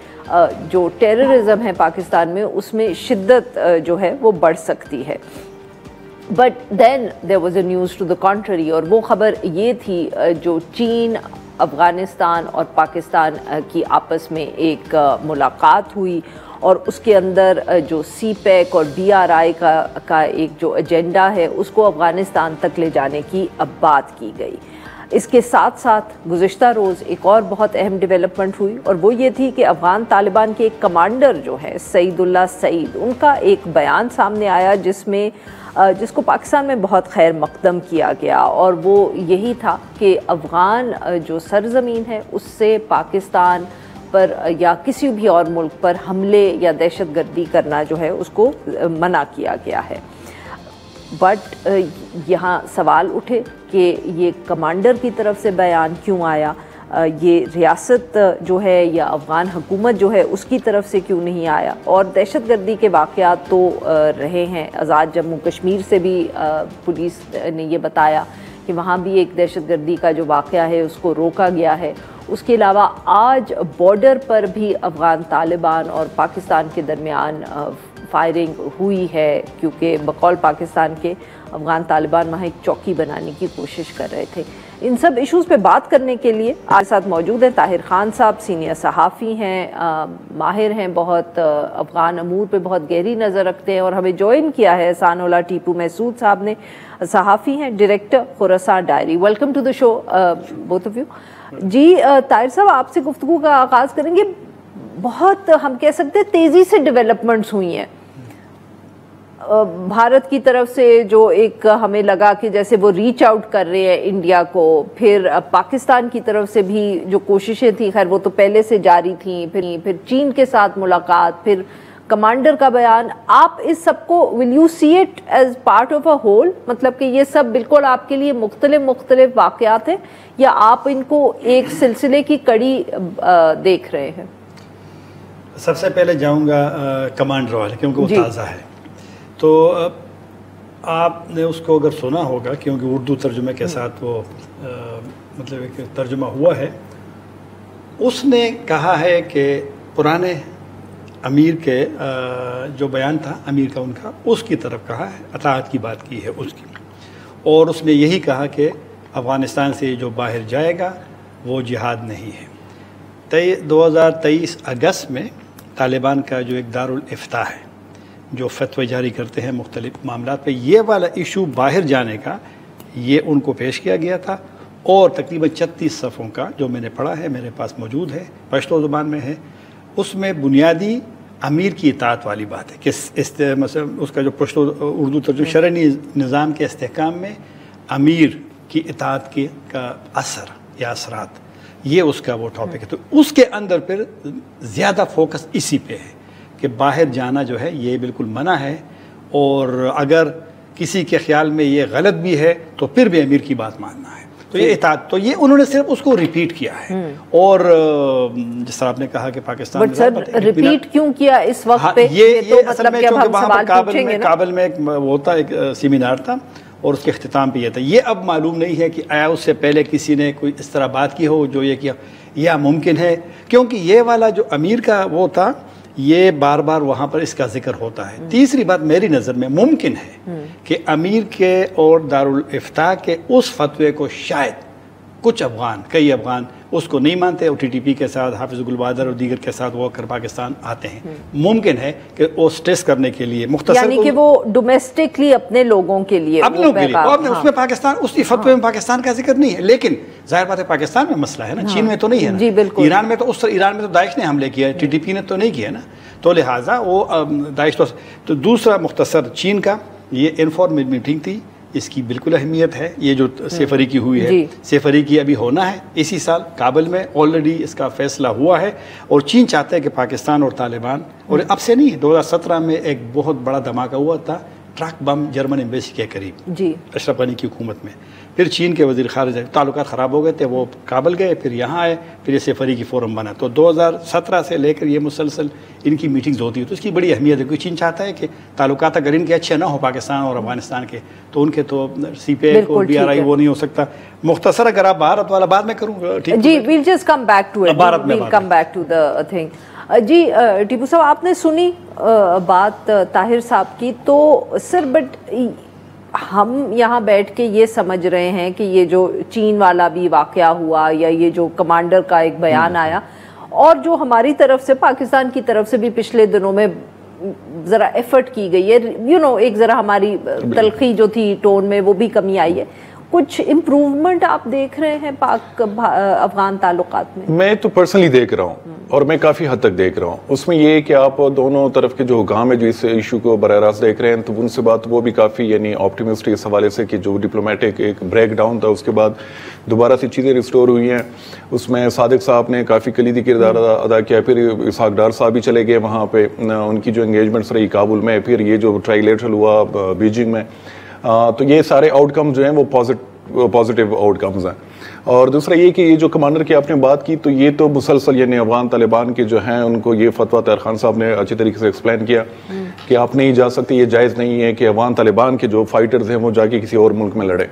जो टेररिज़म है पाकिस्तान में उसमें शिद्दत जो है वो बढ़ सकती है। But then there was a news to the contrary, और वो ख़बर ये थी जो चीन, अफ़गानिस्तान और पाकिस्तान की आपस में एक मुलाकात हुई और उसके अंदर जो CPEC और BRI का एक जो एजेंडा है उसको अफ़गानिस्तान तक ले जाने की अब बात की गई। इसके साथ साथ गुज़िश्ता रोज़ एक और बहुत अहम डेवलपमेंट हुई और वो ये थी कि अफ़गान तालिबान के एक कमांडर जो है सईदुल्लाह सईद, उनका एक बयान सामने आया जिसको पाकिस्तान में बहुत खैर मकदम किया गया और वो यही था कि अफ़गान जो सरज़मीन है उससे पाकिस्तान पर या किसी भी और मुल्क पर हमले या दहशतगर्दी करना जो है उसको मना किया गया है। बट यहाँ सवाल उठे कि ये कमांडर की तरफ से बयान क्यों आया, ये रियासत जो है या अफ़गान हुकूमत जो है उसकी तरफ से क्यों नहीं आया। और दहशतगर्दी के वाक़यात तो रहे हैं, आज़ाद जम्मू कश्मीर से भी पुलिस ने ये बताया कि वहाँ भी एक दहशतगर्दी का जो वाक़या है उसको रोका गया है। उसके अलावा आज बॉर्डर पर भी अफ़गान तालिबान और पाकिस्तान के दरमियान फायरिंग हुई है, क्योंकि बकौल पाकिस्तान के अफ़गान तालिबान वहाँ एक चौकी बनाने की कोशिश कर रहे थे। इन सब इश्यूज़ पे बात करने के लिए आज साथ मौजूद हैं ताहिर खान साहब, सीनियर सहाफ़ी हैं, माहिर हैं बहुत, अफ़गान अमूर पे बहुत गहरी नज़र रखते हैं। और हमें ज्वाइन किया है एहसानुल्लाह टीपू महसूद साहब ने, सहाफ़ी हैं, director Khurasan diary. Welcome to the show both of you. जी ताहिर साहब, आपसे गुफ्तगू का आगाज़ करेंगे। बहुत हम कह सकते हैं तेज़ी से डेवलपमेंट्स हुई हैं भारत की तरफ से, जो एक हमें लगा कि जैसे वो रीच आउट कर रहे हैं इंडिया को, फिर पाकिस्तान की तरफ से भी जो कोशिशें थी, खैर वो तो पहले से जारी थी, फिर चीन के साथ मुलाकात, फिर कमांडर का बयान। आप इस सबको will you see it as part of a whole, मतलब कि ये सब बिल्कुल आपके लिए मुख्तलिफ वाक़यात हैं, या आप इनको एक सिलसिले की कड़ी देख रहे हैं? सबसे पहले जाऊंगा कमांडर वाले, क्योंकि वो ताज़ा है। तो आपने उसको अगर सुना होगा, क्योंकि उर्दू तर्जुमे के साथ वो मतलब एक तर्जुमा हुआ है, उसने कहा है कि पुराने अमीर के जो बयान था अमीर का उनका, उसकी तरफ कहा है, अताअत की बात की है उसकी, और उसने यही कहा कि अफ़गानिस्तान से जो बाहर जाएगा वो जिहाद नहीं है। 2023 अगस्त में तालिबान का जो एक दारुल इफ्ता है, जो फतवे जारी करते हैं मुख्तलिफ मामला पे, ये वाला इशू बाहर जाने का ये उनको पेश किया गया था, और तकरीबन 36 सफ़ों का जो मैंने पढ़ा है, मेरे पास मौजूद है, पश्तो ज़ुबान में है। उसमें बुनियादी अमीर की इताअत वाली बात है कि मतलब उसका जो पश्तो उर्दू तर्जुमा शरनी निज़ाम के इस्तेहकाम में अमीर की इताअत का असर या असरात, ये उसका वो टॉपिक है। तो उसके अंदर फिर ज़्यादा फोकस इसी पे है कि बाहर जाना जो है ये बिल्कुल मना है, और अगर किसी के ख्याल में ये गलत भी है तो फिर भी अमीर की बात मानना है। तो ये इताअत, तो ये उन्होंने सिर्फ उसको रिपीट किया है। और जिस तरह आपने कहा कि पाकिस्तान, बट सर रिपीट क्यों किया इस वक्त पे? ये तो मतलब कि वहाँ पर काबल में एक होता एक सेमिनार था, और उसके अख्तिताम पे ये था। ये अब मालूम नहीं है कि आया उससे पहले किसी ने कोई इस तरह बात की हो जो ये किया, या मुमकिन है, क्योंकि ये वाला जो अमीर का वो था, ये बार बार वहाँ पर इसका जिक्र होता है। तीसरी बात मेरी नज़र में मुमकिन है कि अमीर के और दारुल इफ्ता के उस फतवे को शायद कुछ अफ़गान, कई अफ़गान उसको नहीं मानते, और TTP के साथ, हाफिज़ गुलबादर और दीगर के साथ वो कर पाकिस्तान आते हैं। मुमकिन है कि वो स्ट्रेस करने के लिए मुख्तसर, यानी कि वो डोमेस्टिकली अपने लोगों के लिए, अपने लोगों के लिए, और उसमें पाकिस्तान, उस फतवे में पाकिस्तान का जिक्र नहीं है। लेकिन जाहिर बात है पाकिस्तान में मसला है ना, चीन में तो नहीं है ना, ईरान में तो ईरान में तो दाइश ने हमले किया है, TTP ने तो नहीं किया ना, तो लिहाजा वो दाइश तो दूसरा मुख्तसर चीन का ये इनफॉर्मल मीटिंग थी, इसकी बिल्कुल अहमियत है। ये जो सेफरी की हुई है, सेफरी की अभी होना है इसी साल काबुल में, ऑलरेडी इसका फैसला हुआ है, और चीन चाहते हैं कि पाकिस्तान और तालिबान, और अब से नहीं, 2017 में एक बहुत बड़ा धमाका हुआ था, ट्रक बम जर्मन एम्बेसी के करीब जी, अशरफ गनी की हुकूमत में। फिर चीन के वज़ीर ख़ारिजा ताल्लुकात ख़राब हो गए थे, वो काबुल गए, फिर यहाँ आए, फिर ये सेफरी की फोरम बना। तो 2017 से लेकर ये मुसलसल इनकी मीटिंग्स होती है, तो इसकी बड़ी अहमियत है, क्योंकि चीन चाहता है कि ताल्लुकात अगर इनके अच्छे ना हो पाकिस्तान और अफगानिस्तान के, तो उनके तो CPI को BRI वो नहीं हो सकता। मुख्तसर अगर आप भारत वाला बाद में करूँगा, जी, we'll just come back to it, we'll come back to the thing। जी टीपू साहब, आपने सुनी बात ताहिर साहब की, तो सर बट हम यहाँ बैठ के ये समझ रहे हैं कि ये जो चीन वाला भी वाक़या हुआ, या ये जो कमांडर का एक बयान आया, और जो हमारी तरफ से, पाकिस्तान की तरफ से भी पिछले दिनों में ज़रा एफर्ट की गई है, एक ज़रा हमारी तलखी जो थी टोन में वो भी कमी आई है, कुछ इम्प्रूवमेंट आप देख रहे हैं पाक अफगान ताल्लुकात में? मैं तो पर्सनली देख रहा हूँ और मैं काफ़ी हद तक देख रहा हूँ। उसमें ये कि आप दोनों तरफ के जो हुकाम है जो इस इशू को बराह रास्त देख रहे हैं, तो उनसे बात वो भी काफ़ी यानी ऑप्टिमिस्टिक इस हवाले से कि जो डिप्लोमेटिक एक ब्रेक डाउन था उसके बाद दोबारा से चीज़ें रिस्टोर हुई हैं। उसमें सादिक साहब ने काफ़ी कलीदी किरदार अदा किया, फिर इसहाक डार साहब भी चले गए वहाँ पे, उनकी जो एंगेजमेंट्स रही काबुल में, फिर ये जो ट्राइलेटरल हुआ बीजिंग में, तो ये सारे आउटकम जो हैं वो पॉजिटिव आउटकम्स हैं। और दूसरा ये कि ये जो कमांडर की आपने बात की, तो ये तो मुसलसल यानी अफगान तालिबान के जो हैं उनको ये फतवा ताहिर खान साहब ने अच्छी तरीके से एक्सप्लेन किया कि आप नहीं जा सकते, ये जायज़ नहीं है कि अफगान तालिबान के जो फाइटर्स हैं वो जाके किसी और मुल्क में लड़े।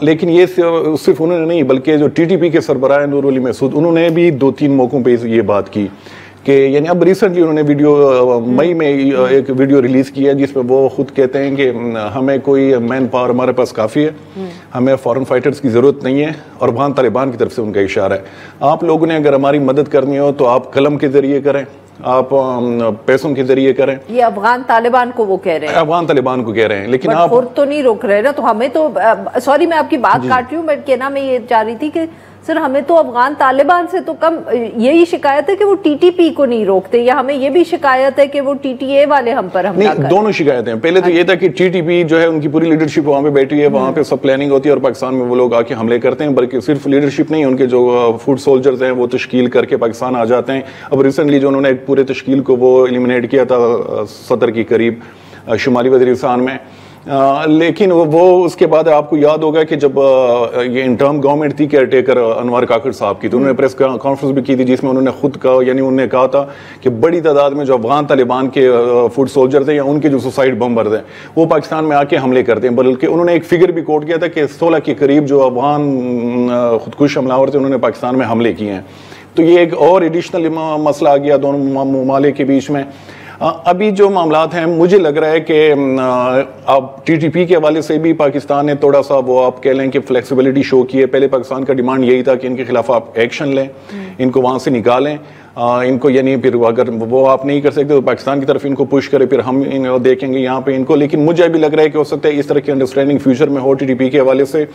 लेकिन ये सिर्फ उन्होंने नहीं बल्कि जो टीटीपी के सरबराह नूर वली महसूद, उन्होंने भी 2-3 मौक़ों पर ये बात की कि यानी अब रिसेंटली उन्होंने वीडियो मई में एक वीडियो रिलीज़ किया जिसमें वो खुद कहते हैं कि हमें कोई मैन पावर हमारे पास काफ़ी है, हमें फॉरेन फाइटर्स की ज़रूरत नहीं है। और अफगान तालिबान की तरफ से उनका इशारा है, आप लोगों ने अगर हमारी मदद करनी हो तो आप कलम के ज़रिए करें, आप पैसों के जरिए करें। ये अफगान तालिबान को वो कह रहे हैं, अफगान तालिबान को कह रहे हैं, लेकिन आप खुद तो नहीं रोक रहे ना। तो हमें तो सॉरी मैं आपकी बात काट रही हूँ, बट कहना मैं ये चाह रही थी कि सर हमें तो अफगान तालिबान से तो कम यही शिकायत है कि वो टीटीपी को नहीं रोकते, या हमें ये भी शिकायत है कि वो टीटीए वाले हम पर हमला कर। दोनों शिकायतें हैं। पहले तो ये था कि टीटीपी जो है उनकी पूरी लीडरशिप वहाँ पे बैठी है, वहाँ पे सब प्लानिंग होती है और पाकिस्तान में वो लोग आके हमले करते हैं, बल्कि सिर्फ लीडरशिप नहीं, उनके जो फुट सोल्जर्स हैं वो तश्कील करके पाकिस्तान आ जाते हैं। अब रिसेंटली जो उन्होंने एक पूरे तश्कील को वो एलिमिनेट किया था 70 के करीब शुमाली वज़ीरिस्तान में। लेकिन वो उसके बाद आपको याद होगा कि जब ये इंटर्म गवर्नमेंट थी केयर टेकर अनवर काकड़ साहब की, तो उन्होंने प्रेस कॉन्फ्रेंस भी की थी जिसमें उन्होंने खुद कहा, यानी उन्होंने कहा था कि बड़ी तादाद में जो अफगान तालिबान के फुट सोल्जर थे या उनके जो सुसाइड बम्बर थे वो पाकिस्तान में आके हमले करते हैं। बल्कि उन्होंने एक फिगर भी कोट किया था कि 16 के करीब जो अफगान खुदकुश हमलावर थे उन्होंने पाकिस्तान में हमले किए हैं। तो ये एक और एडिशनल मसला आ गया दोनों ममालिक के बीच में। अभी जो मामलात हैं मुझे लग रहा है कि अब टीटीपी के हवाले से भी पाकिस्तान ने थोड़ा सा वो आप कह लें कि फ्लेक्सिबिलिटी शो की है। पहले पाकिस्तान का डिमांड यही था कि इनके खिलाफ आप एक्शन लें, इनको वहाँ से निकालें, इनको यानी फिर अगर वो आप नहीं कर सकते तो पाकिस्तान की तरफ इनको पुश करें, फिर हम देखेंगे यहाँ पे इनको। लेकिन मुझे भी लग रहा है कि हो सकता है इस तरह की अंडरस्टैंडिंग फ्यूचर में हो टीटीपी के हवाले से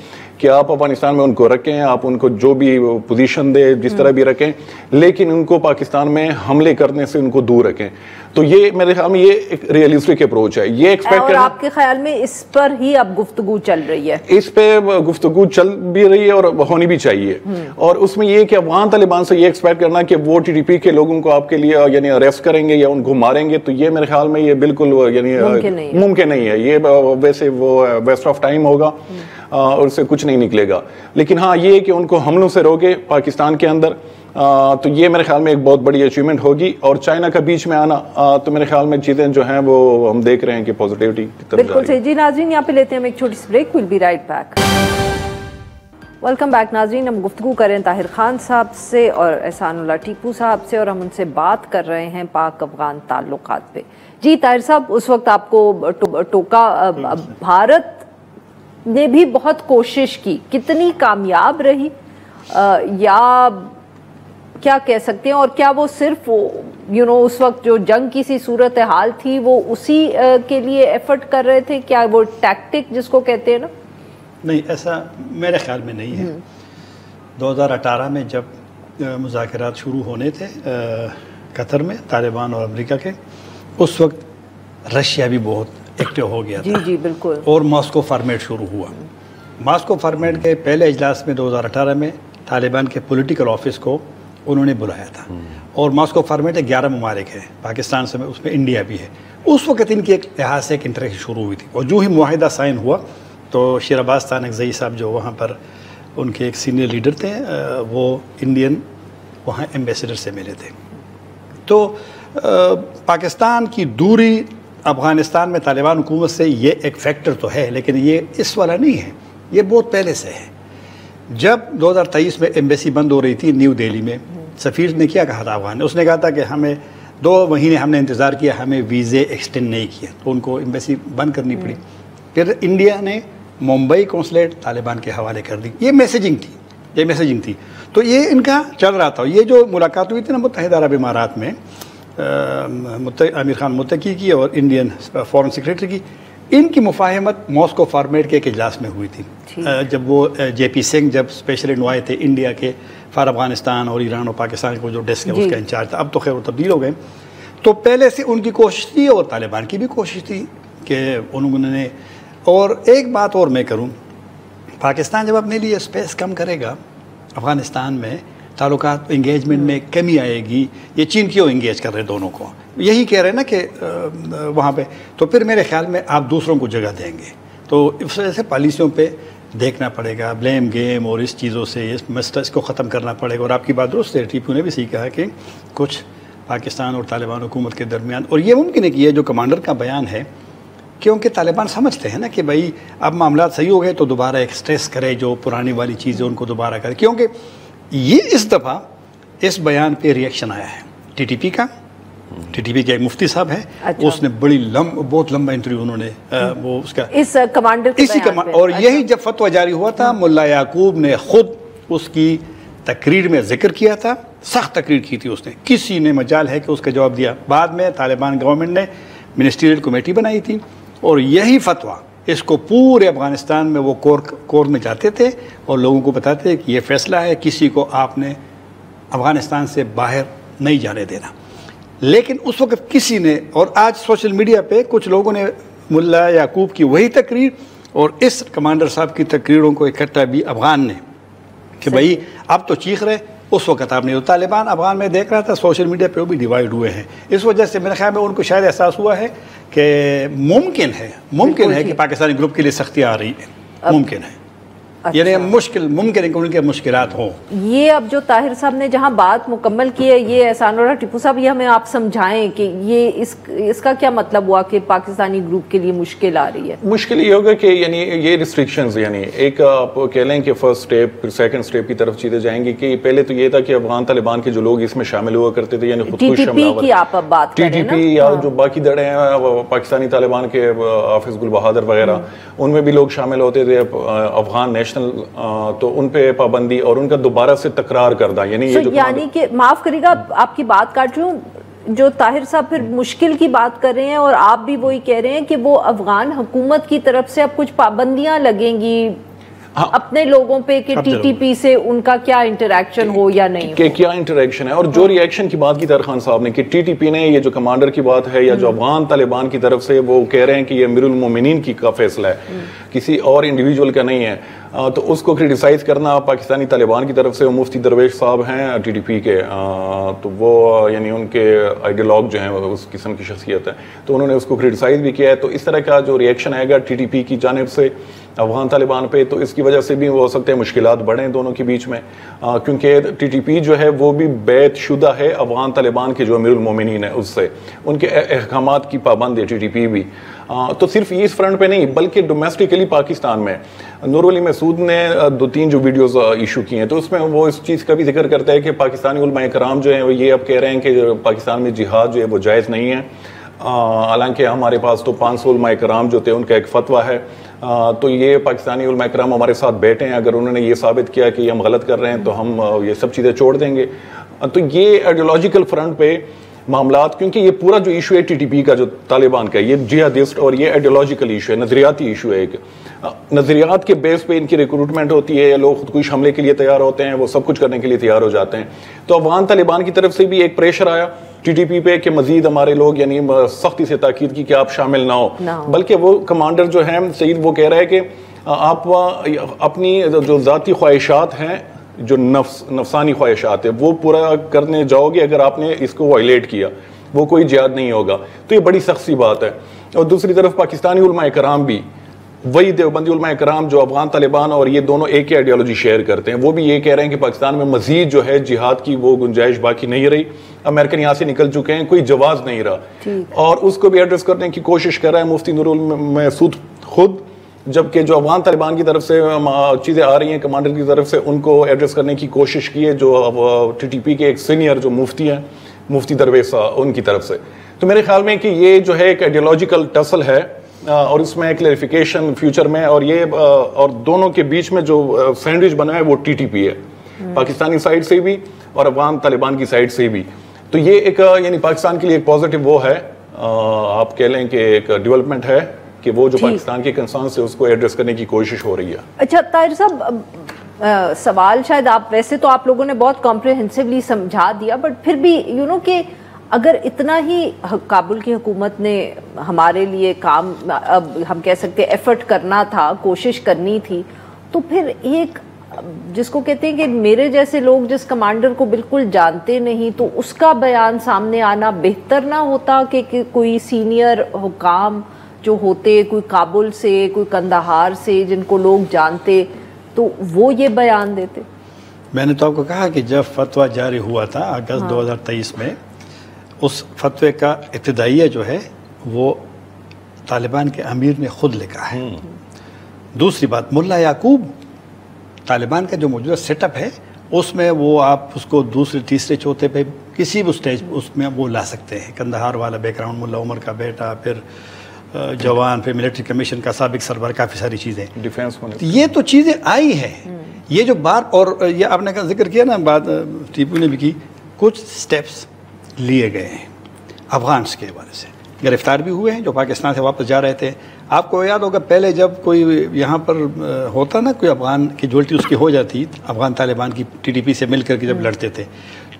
कि आप अफगानिस्तान में उनको रखें, आप उनको जो भी पोजीशन दे जिस तरह भी रखें, लेकिन उनको पाकिस्तान में हमले करने से उनको दूर रखें। तो ये मेरे ख्याल में ये एक रियलिस्टिक अप्रोच है। ये एक्सपेक्ट और आपके ख्याल में इस पर ही अब गुफ्तगू चल रही है? इस पे गुफ्तगू चल भी रही है और होनी भी चाहिए। और उसमें ये कि अफगान तालिबान से ये एक्सपेक्ट करना कि वो टीटीपी के लोगों को आपके लिए यानी अरेस्ट करेंगे या उनको मारेंगे, तो ये मेरे ख्याल में ये बिल्कुल यानी मुमकिन नहीं है। ये वैसे वो वेस्ट ऑफ टाइम होगा और उससे कुछ नहीं निकलेगा। लेकिन हाँ ये कि उनको हमलों से रोके पाकिस्तान के अंदर, तो ये मेरे ख्याल में एक बहुत बड़ी अचीवमेंट होगी। और चाइना का बीच में आना तो मेरे ख्याल में चीज़ें जो हैं वो हम देख रहे हैं कि पॉजिटिविटी की तरफ बिल्कुल सही। जी नाज़रीन यहाँ पे लेते हैं हम एक छोटी सी break, will be right back. Welcome back नाज़रीन। हम गुफ्तगू करें ताहिर खान साहब से और एहसानुल्लाह टीपू साहब से, और हम उनसे बात कर रहे हैं पाक अफगान ताल्लुकात पे। जी ताहिर साहब, उस वक्त आपको टोका, भारत ने भी बहुत कोशिश की, कितनी कामयाब रही या क्या कह सकते हैं? और क्या वो सिर्फ उस वक्त जो जंग की सी सूरत हाल थी वो उसी के लिए एफर्ट कर रहे थे? क्या वो टैक्टिक जिसको कहते हैं ना? नहीं, ऐसा मेरे ख्याल में नहीं है। 2018 में जब मुज़ाकरात शुरू होने थे कतर में तालिबान और अमेरिका के, उस वक्त रशिया भी बहुत एक्टिव हो गया था। जी बिल्कुल। और मॉस्को फॉर्मेट शुरू हुआ। मॉस्को फॉर्मेट के पहले इजलास में 2018 में तालिबान के पॉलिटिकल ऑफिस को उन्होंने बुलाया था। और मॉस्को फॉर्मेट 11 ममालिक है, पाकिस्तान से उसमें इंडिया भी है। उस वक्त इनकी एक लिहाज से एक इंटरेक्शन शुरू हुई थी। और जो ही मुआहिदा साइन हुआ तो शेर अब्बास तानकज़ई साहब जो वहाँ पर उनके एक सीनियर लीडर थे, वो इंडियन वहाँ एम्बेसडर से मिले थे। तो पाकिस्तान की दूरी अफ़गानिस्तान में तालिबान हुकूमत से ये एक फैक्टर तो है, लेकिन ये इस वाला नहीं है, ये बहुत पहले से है। जब 2023 में एम्बेसी बंद हो रही थी न्यू दिल्ली में, सफ़ीर ने क्या कहा था अफगान ने? उसने कहा था कि हमें 2 महीने हमने इंतज़ार किया, हमें वीज़े एक्सटेंड नहीं किए, तो उनको एम्बेसी बंद करनी पड़ी। फिर इंडिया ने मुंबई कौंसलेट तालिबान के हवाले कर दी। ये मैसेजिंग थी। तो ये इनका चल रहा था। ये जो मुलाकात हुई थी ना मुत्तहिदा अरब इमारात में आमिर खान मुत्तकी की और इंडियन फॉरेन सेक्रेटरी की, इनकी मुफाहमत मॉस्को फॉर्मेट के एक इजलास में हुई थी, जब वो JP सिंह जब स्पेशल एनवॉय थे इंडिया के फॉर अफगानिस्तान और ईरान और पाकिस्तान को जो डेस्क है उसका इंचार्ज था, अब तो खैर वो तब्दील हो गए। तो पहले से उनकी कोशिश थी और तालिबान की भी कोशिश थी कि उन्होंने, और एक बात और मैं करूँ, पाकिस्तान जब अपने लिए स्पेस कम करेगा अफ़गानिस्तान में, ताल्लुकात इंगेजमेंट में कमी आएगी। ये चीन क्यों इंगेज कर रहे हैं दोनों को, यही कह रहे हैं ना कि वहाँ पे, तो फिर मेरे ख्याल में आप दूसरों को जगह देंगे। तो इस वजह से पॉलिसियों पे देखना पड़ेगा, ब्लेम गेम और इस चीज़ों से इस मस्टर्स को ख़त्म करना पड़ेगा। और आपकी बात दुरुस्त है, टीपू ने भी सीखा है कि कुछ पाकिस्तान और तालिबान हुकूमत के दरमियान, और ये मुमकिन है कि ये जो कमांडर का बयान है, क्योंकि तालिबान समझते हैं ना कि भाई अब मामला सही हो गए तो दोबारा एक स्ट्रेस करे, जो पुरानी वाली चीज़ें उनको दोबारा करे, क्योंकि ये इस दफ़ा इस बयान पे रिएक्शन आया है TTP का। TTP के एक मुफ्ती साहब है, अच्छा। उसने बहुत लंबा इंटरव्यू उन्होंने वो उसका इस कमांडर के इसी और अच्छा। यही जब फतवा जारी हुआ था, मुल्ला याकूब ने खुद उसकी तकरीर में जिक्र किया था, सख्त तकरीर की थी उसने, किसी ने मजाल है कि उसका जवाब दिया। बाद में तालिबान गवर्नमेंट ने मिनिस्ट्रियल कमेटी बनाई थी और यही फतवा इसको पूरे अफगानिस्तान में वो कोर्ट में जाते थे और लोगों को बताते थे कि ये फैसला है, किसी को आपने अफगानिस्तान से बाहर नहीं जाने देना। लेकिन उस वक्त किसी ने, और आज सोशल मीडिया पे कुछ लोगों ने मुल्ला याकूब की वही तकरीर और इस कमांडर साहब की तकरीरों को इकट्ठा भी अफगान ने कि भाई अब तो चीख रहे, उस वक्त आपने तो तालिबान अफगान में देख रहा था, सोशल मीडिया पे वो भी डिवाइड हुए हैं। इस वजह से मेरे ख्याल में उनको शायद एहसास हुआ है कि मुमकिन है कि पाकिस्तानी ग्रुप के लिए सख्तियाँ आ रही है, मुमकिन है, अच्छा। यानी मुमकिन है कि उनके मुश्किलात हों। ये अब जो ताहिर साहब ने जहां बात मुकम्मल की है, ये एहसान और टिप्पू साहब, ये हमें आप समझाएं कि ये इसका क्या मतलब हुआ कि पाकिस्तानी ग्रुप के लिए मुश्किल आ रही है? मुश्किल ये होगा कि यानी ये रिस्ट्रिक्शंस, यानी एक आप कह लें कि फर्स्ट स्टेप फिर सेकंड स्टेप की तरफ चीजें जाएंगी कि पहले तो ये था कि अफगान तालिबान के जो लोग इसमें शामिल हुआ करते थे, यानी TTP की आप अब बात कर रहे हैं ना, या जो बाकी दड़े हैं पाकिस्तानी तालिबान के हाफिज गुल बहादुर वगैरह, उनमें भी लोग शामिल होते थे, अफगान नेशनल, तो उन पे पाबंदी और उनका दोबारा से तकरार करदा, यानी ये जो यानी कि माफ करिएगा आपकी बात काट रही हूँ, जो ताहिर साहब फिर मुश्किल की बात कर रहे हैं और आप भी वही कह रहे हैं कि वो अफगान हुकूमत की तरफ से अब कुछ पाबंदियां लगेंगी अपने लोगों पे कि TTP से उनका क्या इंटरेक्शन हो या नहीं कि क्या इंटरेक्शन है। और जो रिएक्शन की बात की ताहिर खान साहब ने कि TTP ने ये जो कमांडर की बात है या जो अफगान तालिबान की तरफ से वो कह रहे हैं कि ये अमीरुल मोमिनीन की का फैसला है, किसी और इंडिविजुअल का नहीं है, तो उसको क्रिटिसाइज करना पाकिस्तानी तालिबान की तरफ से, वो मुफ्ती दरवेश साहब हैं TTP के, तो वो यानी उनके आइडियोलॉग जो हैं उस किस्म की शख्सियत है, तो उन्होंने उसको क्रिटिसाइज भी किया है। तो इस तरह का जो रिएक्शन आएगा TTP की जानिब से अफगान तालिबान पे, तो इसकी वजह से भी हो सकते हैं मुश्किलात बढ़ें दोनों के बीच में, क्योंकि TTP जो है वो भी बैतशुदा है अफगान तालिबान के जो अमीरुल मोमिनीन है उससे, उनके अहकामात की पाबंद है TTP भी। तो सिर्फ इस फ्रंट पे नहीं बल्कि डोमेस्टिकली पाकिस्तान में नूर अली महसूद ने 2-3 जो वीडियोस इशू किए हैं, तो उसमें वो इस चीज़ का भी जिक्र करता है कि पाकिस्तानी उलमा कराम जो है ये अब कह रहे हैं कि पाकिस्तान में जिहाद जो है वो जायज़ नहीं है। हालांकि हमारे पास तो 500 उलमा कराम जो थे उनका एक फतवा है, तो ये पाकिस्तानी उलमा कराम हमारे साथ बैठे हैं, अगर उन्होंने ये साबित किया कि हम गलत कर रहे हैं तो हम ये सब चीज़ें छोड़ देंगे। तो ये आइडियोलॉजिकल फ्रंट पे मामलात, क्योंकि ये पूरा जो इशू है TTP का जो तालिबान का, ये जिहादिस्ट और ये आइडियोलॉजिकल इशू है, नजरियाती इशू है। एक नजरियात के बेस पे इनकी रिक्रूटमेंट होती है, लोग खुदकुश हमले के लिए तैयार होते हैं, वो सब कुछ करने के लिए तैयार हो जाते हैं। तो अफगान तालिबान की तरफ से भी एक प्रेशर आया TTP पे कि मजीद हमारे लोग, यानी सख्ती से ताकीद की कि आप शामिल ना हो, बल्कि वो कमांडर जो है सईद वो कह रहा है कि आप अपनी जो ज़ाती ख्वाहिशात हैं, जो नफसानी ख्वाहिशात है वो पूरा करने जाओगे, अगर आपने इसको वायलेट किया वो कोई जिहाद नहीं होगा। तो ये बड़ी सख्त सी बात है। और दूसरी तरफ पाकिस्तानी उलमा कराम भी, वही देवबंदी उलमा कराम जो अफगान तालिबान और ये दोनों एक ही आइडियोलॉजी शेयर करते हैं, वो भी ये कह रहे हैं कि पाकिस्तान में मजीद जो है जिहाद की वो गुंजाइश बाकी नहीं रही, अमेरिकन यहाँ से निकल चुके हैं, कोई जवाब नहीं रहा, और उसको भी एड्रेस करने की कोशिश कर रहा है मुफ्ती नूरुल महसूद खुद, जबकि जो अफगान तालिबान की तरफ से चीज़ें आ रही हैं कमांडर की तरफ से, उनको एड्रेस करने की कोशिश की है जो TTP के एक सीनियर जो मुफ्ती हैं, मुफ्ती दरवेश उनकी तरफ से। तो मेरे ख्याल में कि ये जो है एक आइडियोलॉजिकल टसल है और इसमें क्लैरिफिकेशन फ्यूचर में, और ये और दोनों के बीच में जो सैंडविच बना है वो TTP है, पाकिस्तानी साइड से भी और अफगान तालिबान की साइड से भी। तो ये एक यानी पाकिस्तान के लिए एक पॉजिटिव वो है, आप कह लें कि एक डेवलपमेंट है कि वो जो पाकिस्तान के कंसर्न से उसको एड्रेस करने की कोशिश हो रही है। अच्छा ताहिर साहब, सवाल शायद आप वैसे तो आप लोगों ने बहुत कॉम्प्रिहेंसिवली समझा दिया, बट फिर भी कि अगर इतना ही काबुल की हुकूमत ने हमारे लिए काम, अब हम कह सकते एफर्ट करना था, कोशिश करनी थी, तो फिर एक जिसको कहते हैं कि मेरे जैसे लोग जिस कमांडर को बिल्कुल जानते नहीं, तो उसका बयान सामने आना बेहतर ना होता कि कोई सीनियर हुकाम जो होते, कोई काबुल से, कोई कंदाहार से, जिनको लोग जानते, तो वो ये बयान देते? मैंने तो आपको कहा कि जब फतवा जारी हुआ था अगस्त 2023 में, उस फतवे का इब्तिदाइया जो है वो तालिबान के अमीर ने खुद लिखा है। दूसरी बात, मुल्ला याकूब तालिबान का जो मौजूदा सेटअप है उसमें वो आप उसको दूसरे तीसरे चौथे पे किसी भी स्टेज उसमें वो ला सकते हैं। कंदहार वाला बैकग्राउंड, मुल्ला उमर का बेटा, फिर जवान, फिर मिलिट्री कमीशन का साबिक सरबर, काफ़ी सारी चीज़ें डिफेंस में, ये तो चीज़ें आई हैं। ये जो बात, और ये आपने का जिक्र किया ना, बात टीपू ने भी की, कुछ स्टेप्स लिए गए हैं अफगान्स के हवाले से, गिरफ्तार भी हुए हैं जो पाकिस्तान से वापस जा रहे थे। आपको याद होगा पहले जब कोई यहाँ पर होता ना, कोई अफगान की जुल्टी उसकी हो जाती, अफगान तालिबान की टीटीपी से मिल करके जब लड़ते थे,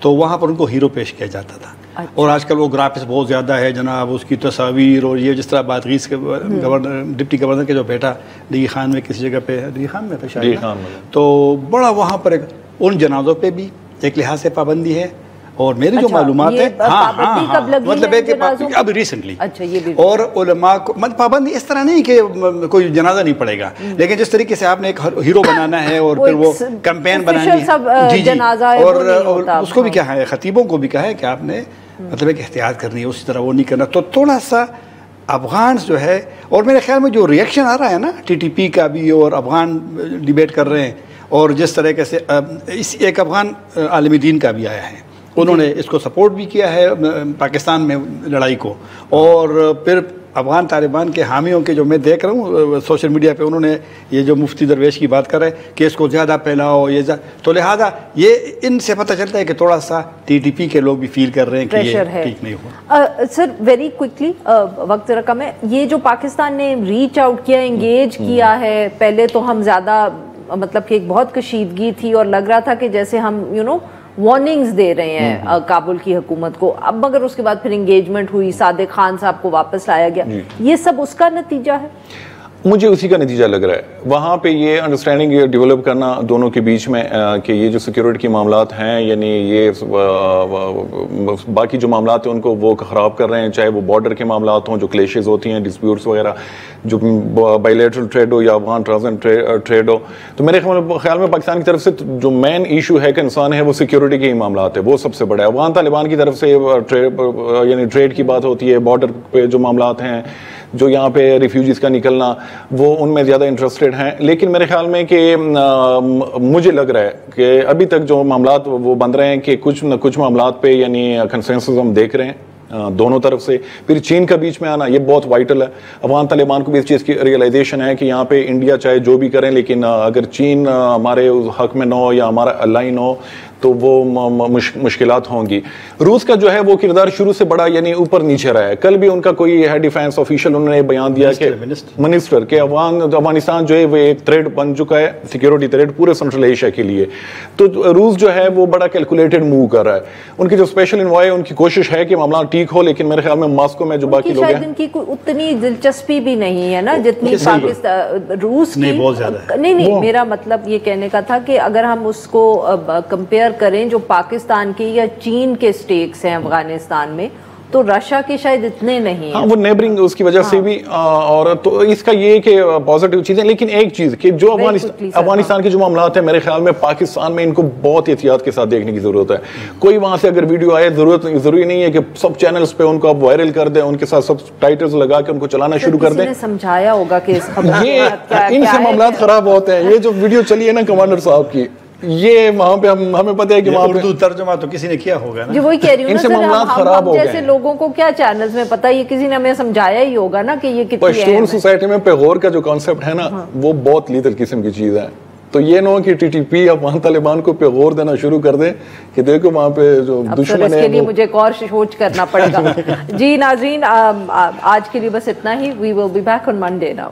तो वहाँ पर उनको हीरो पेश किया जाता था। अच्छा। और आजकल वो ग्राफिक्स बहुत ज़्यादा है जनाब, उसकी तस्वीर, और ये जिस तरह बातगीस के गवर्नर, डिप्टी गवर्नर के जो बेटा डी खान में किसी जगह पे, डी खान में था शायद, तो बड़ा वहाँ पर एक उन जनाजों पे भी एक लिहाज से पाबंदी है। और मेरी जो मालूमात है, मतलब है कि अब रिसेंटली, अच्छा, ये भी और उलमा को मतलब पाबंदी इस तरह नहीं कि कोई जनाजा नहीं पड़ेगा, लेकिन जिस तरीके से आपने एक हीरो बनाना है और फिर वो कैंपेन बनानी है, जी जी, और उसको भी क्या है, खतीबों को भी कहा है कि आपने मतलब एक एहतियात करनी है, उसी तरह वो नहीं करना। तो थोड़ा सा अफगान जो है, और मेरे ख्याल में जो रिएक्शन आ रहा है ना टीटीपी का भी, और अफगान डिबेट कर रहे हैं, और जिस तरीके से इस एक अफगान आलमी दीन का भी आया है, उन्होंने इसको सपोर्ट भी किया है पाकिस्तान में लड़ाई को, और फिर अफगान तालिबान के हामियों के जो मैं देख रहा हूँ सोशल मीडिया पे, उन्होंने ये जो मुफ्ती दरवेश की बात कर रहे हैं कि इसको ज़्यादा फैलाओ, ये तो लिहाजा ये इनसे पता चलता है कि थोड़ा सा टीटीपी के लोग भी फील कर रहे हैं कि ये ठीक नहीं हुआ। सर वेरी क्विकली, वक्त जरा कम है, ये जो पाकिस्तान ने रीच आउट किया, एंगेज किया है, पहले तो हम ज़्यादा मतलब कि एक बहुत कशीदगी थी और लग रहा था कि जैसे हम वार्निंग्स दे रहे हैं काबुल की हुकूमत को, अब मगर उसके बाद फिर एंगेजमेंट हुई, सादिक खान साहब को वापस लाया गया, ये सब उसका नतीजा है? मुझे उसी का नतीजा लग रहा है। वहाँ पे ये अंडरस्टैंडिंग डेवलप करना दोनों के बीच में कि ये जो सिक्योरिटी के मामलात हैं, यानी ये बाकी जो मामलात हैं उनको वो ख़राब कर रहे हैं, चाहे वो बॉर्डर के मामलात हों, जो क्लेशेस होती हैं, डिस्प्यूट्स वगैरह, जो बायलैटरल ट्रेड हो या अफगान ट्रांसएटलांटिक ट्रेड हो। तो मेरे ख्याल में पाकिस्तान की तरफ से जो मेन इशू है कंसर्न है वो सिक्योरिटी के ही मामलात है, वो सबसे बड़ा है। अफगान तालिबान की तरफ से यानी ट्रेड की बात होती है, बॉर्डर पे जो मामलात हैं, जो यहाँ पे रिफ्यूजीज़ का निकलना, वो उनमें ज़्यादा इंटरेस्टेड हैं। लेकिन मेरे ख्याल में कि मुझे लग रहा है कि अभी तक जो मामलात वो बन रहे हैं कि कुछ न कुछ मामलात पे यानी कंसेंसस हम देख रहे हैं दोनों तरफ से। फिर चीन का बीच में आना ये बहुत वाइटल है। अफगान तालिबान को भी इस चीज़ की रियलाइजेशन है कि यहाँ पे इंडिया चाहे जो भी करें, लेकिन अगर चीन हमारे हक में न हो या हमारा अलाई न हो तो वो मुश्किलात होंगी। रूस का जो है वो किरदार शुरू से बड़ा यानी ऊपर नीचे रहा है। कल भी उनका कोई है डिफेंस ऑफिशियल, उन्होंने बयान दिया कि मिनिस्टर के अफगानिस्तान जो है वो एक थ्रेड बन चुका है, सिक्योरिटी थ्रेड पूरे सेंट्रल एशिया के लिए। तो रूस जो है वो बड़ा कैलकुलेटेड मूव कर रहा है। उनकी जो स्पेशल इन्वॉय, उनकी कोशिश है कि मामला ठीक हो, लेकिन मेरे ख्याल में मॉस्को में जो बाकी लोग हैं उनकी उतनी दिलचस्पी भी नहीं है ना जितनी पाकिस्तान रूस की। नहीं, मेरा मतलब ये कहने का था कि अगर हम उसको कंपेयर करें जो पाकिस्तान के या चीन के स्टेक्स हैं अफगानिस्तान में, तो रशिया के शायद इतने नहीं हाँ, वो नेबरिंग उसकी वजह से भी और तो इसका ये कि पॉजिटिव चीजें। लेकिन एक चीज कि जो अफगानिस्तान के जो मामलात है, मेरे ख्याल में पाकिस्तान में इनको बहुत एहतियात के साथ देखने की जरूरत है। कोई वहां से अगर वीडियो आए, जरूरी नहीं है कि सब चैनल्स पे उनको आप वायरल कर दें, उनके साथ सब टाइटल्स लगा के उनको चलाना शुरू कर दें। समझाया होगा कि इनसे मामलात खराब होते हैं। ये जो वीडियो चली है ना कमांडर साहब की, ये वहाँ पे हमें पता है कि वहाँ पे उर्दू तर्जुमा तो किसी ने किया होगा ना। जी वही कह रही हूँ ना, इनसे मामलात खराब हो गए। जैसे लोगों को क्या चैनल्स में पता, ये किसी ने हमें समझाया ही होगा ना कि ये कितनी पश्तून सोसाइटी में पेगोर का जो कॉन्सेप्ट है ना, वो बहुत लीथल किस्म की चीज है। तो ये ना हो कि टीटीपी अब वहाँ तालिबान को पे गौर देना शुरू कर दें कि देखो वहाँ पे जो दुश्मन है, इसके लिए मुझे एक और सोच करना पड़ेगा। जी नाज़रीन, आज के लिए बस इतना ही। We will be back on Monday now.